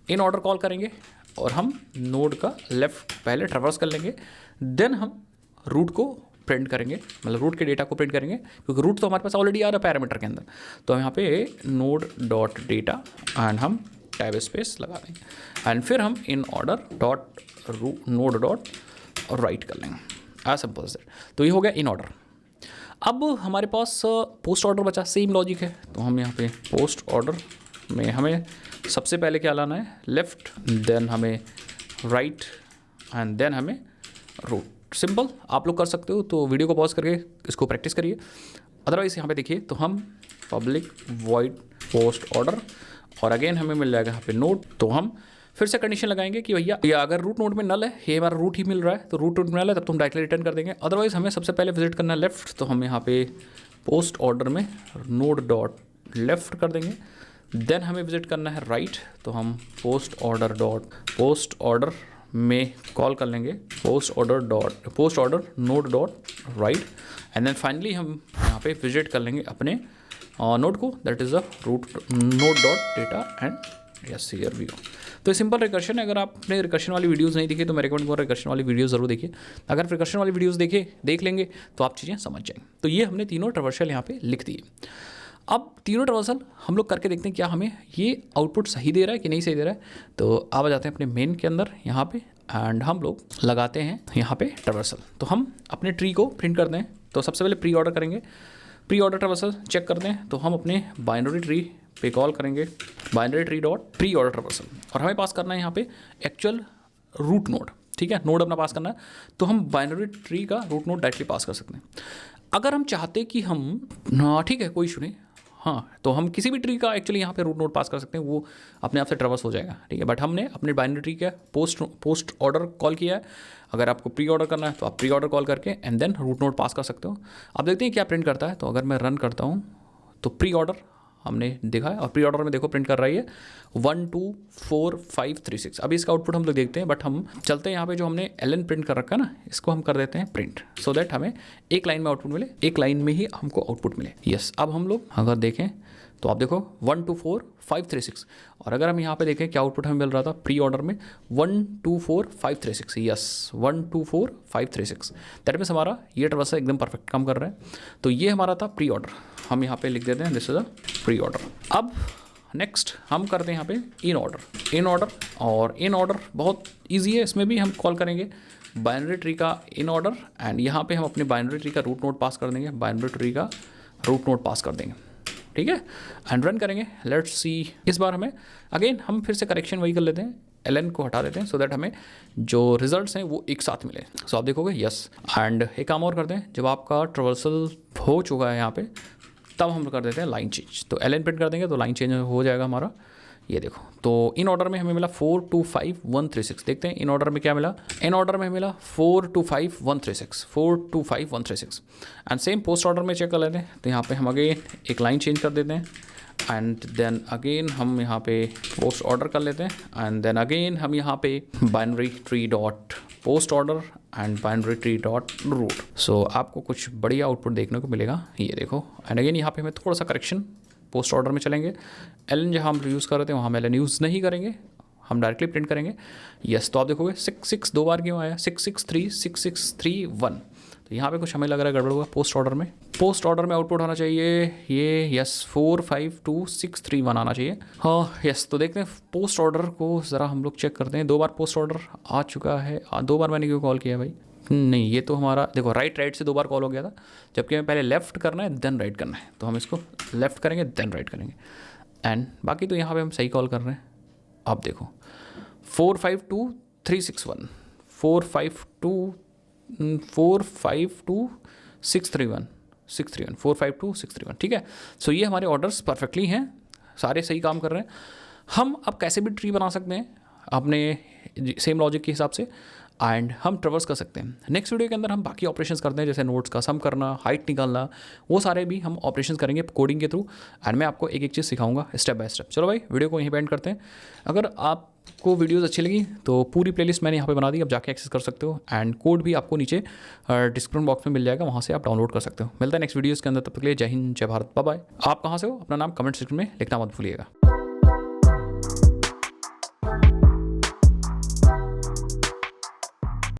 इन ऑर्डर कॉल करेंगे और हम नोड का लेफ्ट पहले ट्रैवर्स कर लेंगे, देन हम रूट को प्रिंट करेंगे, मतलब रूट के डेटा को प्रिंट करेंगे क्योंकि रूट तो हमारे पास ऑलरेडी आ रहा है पैरामीटर के अंदर। तो हम यहाँ पे नोड डॉट डेटा एंड हम टैब स्पेस लगा देंगे एंड फिर हम in order dot node dot right कर लेंगे, एज सिंपल एज दैट। तो ये हो गया इन ऑर्डर। अब हमारे पास पोस्ट ऑर्डर बचा, सेम लॉजिक है। तो हम यहाँ पे पोस्ट ऑर्डर में हमें सबसे पहले क्या लाना है, लेफ्ट, देन हमें राइट एंड देन हमें रूट। सिंपल, आप लोग कर सकते हो तो वीडियो को पॉज करके इसको प्रैक्टिस करिए। अदरवाइज यहाँ पे देखिए, तो हम पब्लिक वॉइड पोस्ट ऑर्डर और अगेन हमें मिल जाएगा यहाँ पे नोड। तो हम फिर से कंडीशन लगाएंगे कि भैया या अगर रूट नोड में नल है, ये हमारा रूट ही मिल रहा है, तो रूट नोड में नल है तब तो हम डायरेक्टली रिटर्न कर देंगे। अदरवाइज हमें सबसे पहले विजिट करना है लेफ्ट, तो हम यहाँ पे पोस्ट ऑर्डर में नोड डॉट लेफ्ट कर देंगे, देन हमें विजिट करना है राइट, तो हम पोस्ट ऑर्डर में कॉल कर लेंगे post order node dot right and then finally हम यहाँ पे विजिट कर लेंगे अपने नोड को, that is the root node dot data and yes here we go. तो सिंपल रिकर्शन है। अगर आपने रिकर्शन वाली वीडियोस नहीं देखी तो मैं रिकमेंड करूँगा रिकर्शन वाली वीडियो ज़रूर देखिए। अगर रिकर्शन वाली वीडियोस देख लेंगे तो आप चीज़ें समझ जाएंगे। तो ये हमने तीनों ट्रावर्सल यहाँ पे लिख दिए। अब तीनों ट्रावर्सल हम लोग करके देखते हैं क्या हमें ये आउटपुट सही दे रहा है कि नहीं सही दे रहा है। तो आप आ जाते हैं अपने मेन के अंदर यहाँ पे एंड हम लोग लगाते हैं यहाँ पे ट्रावर्सल। तो हम अपने ट्री को प्रिंट करते हैं। तो सबसे पहले प्री ऑर्डर करेंगे, प्री ऑर्डर ट्रावर्सल चेक करते हैं। तो हम अपने बाइनरी ट्री पे कॉल करेंगे binary tree dot pre order traversal और हमें पास करना है यहाँ पे एक्चुअल रूट नोड। ठीक है, नोड अपना पास करना है। तो हम बाइनरी ट्री का रूट नोड डायरेक्टली पास कर सकते हैं। अगर हम चाहते कि हम ठीक है कोई इशू नहीं, हाँ तो हम किसी भी ट्री का एक्चुअली यहाँ पे रूट नोड पास कर सकते हैं, वो अपने आप से ट्रावर्स हो जाएगा। ठीक है, बट हमने अपने बाइनरी ट्री का पोस्ट ऑर्डर कॉल किया है। अगर आपको प्री ऑर्डर करना है तो आप प्री ऑर्डर कॉल करके एंड देन रूट नोड पास कर सकते हो। अब देखते हैं क्या प्रिंट करता है। तो अगर मैं रन करता हूँ तो प्री ऑर्डर हमने देखा है और प्री ऑर्डर में देखो प्रिंट कर रही है 1 2 4 5 3 6। अभी इसका आउटपुट हम लोग देखते हैं, बट हम चलते हैं यहाँ पे जो हमने ln प्रिंट कर रखा है ना, इसको हम कर देते हैं प्रिंट सो दैट हमें एक लाइन में आउटपुट मिले, एक लाइन में ही हमको आउटपुट मिले। यस, अब हम लोग अगर देखें तो आप देखो 1 2 4 5 3 6 और अगर हम यहाँ पे देखें क्या आउटपुट हमें मिल रहा था प्री ऑर्डर में 1 2 4 5 3 6। यस, 1 2 4 5 3 6 दैट मीन्स हमारा ये ट्रावर्सल एकदम परफेक्ट काम कर रहा है। तो ये हमारा था प्री ऑर्डर, हम यहाँ पे लिख देते हैं this is a pre order. अब नेक्स्ट हम करते हैं यहाँ पे इन ऑर्डर और इन ऑर्डर बहुत ईजी है। इसमें भी हम कॉल करेंगे बाइनरी ट्री का इन ऑर्डर एंड यहाँ पे हम अपने बाइनरी ट्री का रूट नोड पास कर देंगे, बाइनरी ट्री का रूट नोड पास कर देंगे। ठीक है, एंड रन करेंगे। लेट्स सी, इस बार हमें अगेन हम फिर से करेक्शन वही कर लेते हैं, ln को हटा देते हैं सो दैट हमें जो रिजल्ट्स हैं वो एक साथ मिले। सो आप देखोगे यस, एंड एक काम और करते हैं, जब आपका ट्रावर्सल हो चुका है यहाँ पे तब हम कर देते हैं लाइन चेंज। तो ln प्रिंट कर देंगे तो लाइन चेंज हो जाएगा हमारा। ये देखो, तो इन ऑर्डर में हमें मिला 4 2 5 1 3 6। देखते हैं इन ऑर्डर में क्या मिला। इन ऑर्डर में मिला 4 2 5 1 3 6, 4 2 5 1 3 6 एंड सेम पोस्ट ऑर्डर में चेक कर लेते हैं। तो यहाँ पे हम अगेन एक लाइन चेंज कर देते हैं एंड देन अगेन हम यहाँ पे पोस्ट ऑर्डर कर लेते हैं एंड देन अगेन हम यहाँ पे binary tree dot post order and binary tree dot root. So आपको कुछ बढ़िया आउटपुट देखने को मिलेगा। ये देखो, एंड अगेन यहाँ पे हमें थोड़ा सा करेक्शन पोस्ट ऑर्डर में चलेंगे। ln जहाँ हम यूज़ कर रहे थे वहाँ हम ln यूज़ नहीं करेंगे, हम डायरेक्टली प्रिंट करेंगे। यस, तो आप देखोगे 6 6 दो बार क्यों आया, 6 6 3 6 6 3 1। तो यहाँ पे कुछ हमें लग रहा है गड़बड़ हुआ पोस्ट ऑर्डर में। पोस्ट ऑर्डर में आउटपुट होना चाहिए ये यस 4 5 2 6 3 1 आना चाहिए। हाँ यस, तो देखते हैं पोस्ट ऑर्डर को ज़रा हम लोग चेक करते हैं। 2 बार पोस्ट ऑर्डर आ चुका है, 2 बार मैंने क्यों कॉल किया भाई। नहीं, ये तो हमारा देखो राइट से 2 बार कॉल हो गया था, जबकि हमें पहले लेफ्ट करना है देन राइट करना है। तो हम इसको लेफ्ट करेंगे देन राइट करेंगे एंड बाकी तो यहाँ पे हम सही कॉल कर रहे हैं। अब देखो 4 5 2 3 6 1 4 5 2 6 3 1 6 3 1 4 5 2 6 3 1। ठीक है, सो ये हमारे ऑर्डर्स परफेक्टली हैं, सारे सही काम कर रहे हैं। हम अब कैसे भी ट्री बना सकते हैं अपने सेम लॉजिक के हिसाब से एंड हम ट्रेवर्स कर सकते हैं। नेक्स्ट वीडियो के अंदर हम बाकी ऑपरेशंस करते हैं, जैसे नोट्स का सम करना, हाइट निकालना, वो सारे भी हम ऑपरेशंस करेंगे कोडिंग के थ्रू एंड मैं आपको एक एक चीज़ सिखाऊंगा स्टेप बाय स्टेप। चलो भाई, वीडियो को यहीं पे एंड करते हैं। अगर आपको वीडियोस अच्छी लगी तो पूरी प्लेलिस्ट मैंने यहाँ पे बना दी, आप जाके एक्सेस कर सकते हो एंड कोड भी आपको नीचे डिस्क्रिप्शन बॉक्स में मिल जाएगा, वहाँ से आप डाउनलोड कर सकते हो। मिलता है नेक्स्ट वीडियोज़ के अंदर, तब तक के लिए जय हिंद जय भारत, बाय बाय। आप कहाँ से हो अपना नाम कमेंट सेक्शन में लिखना मत भूलिएगा।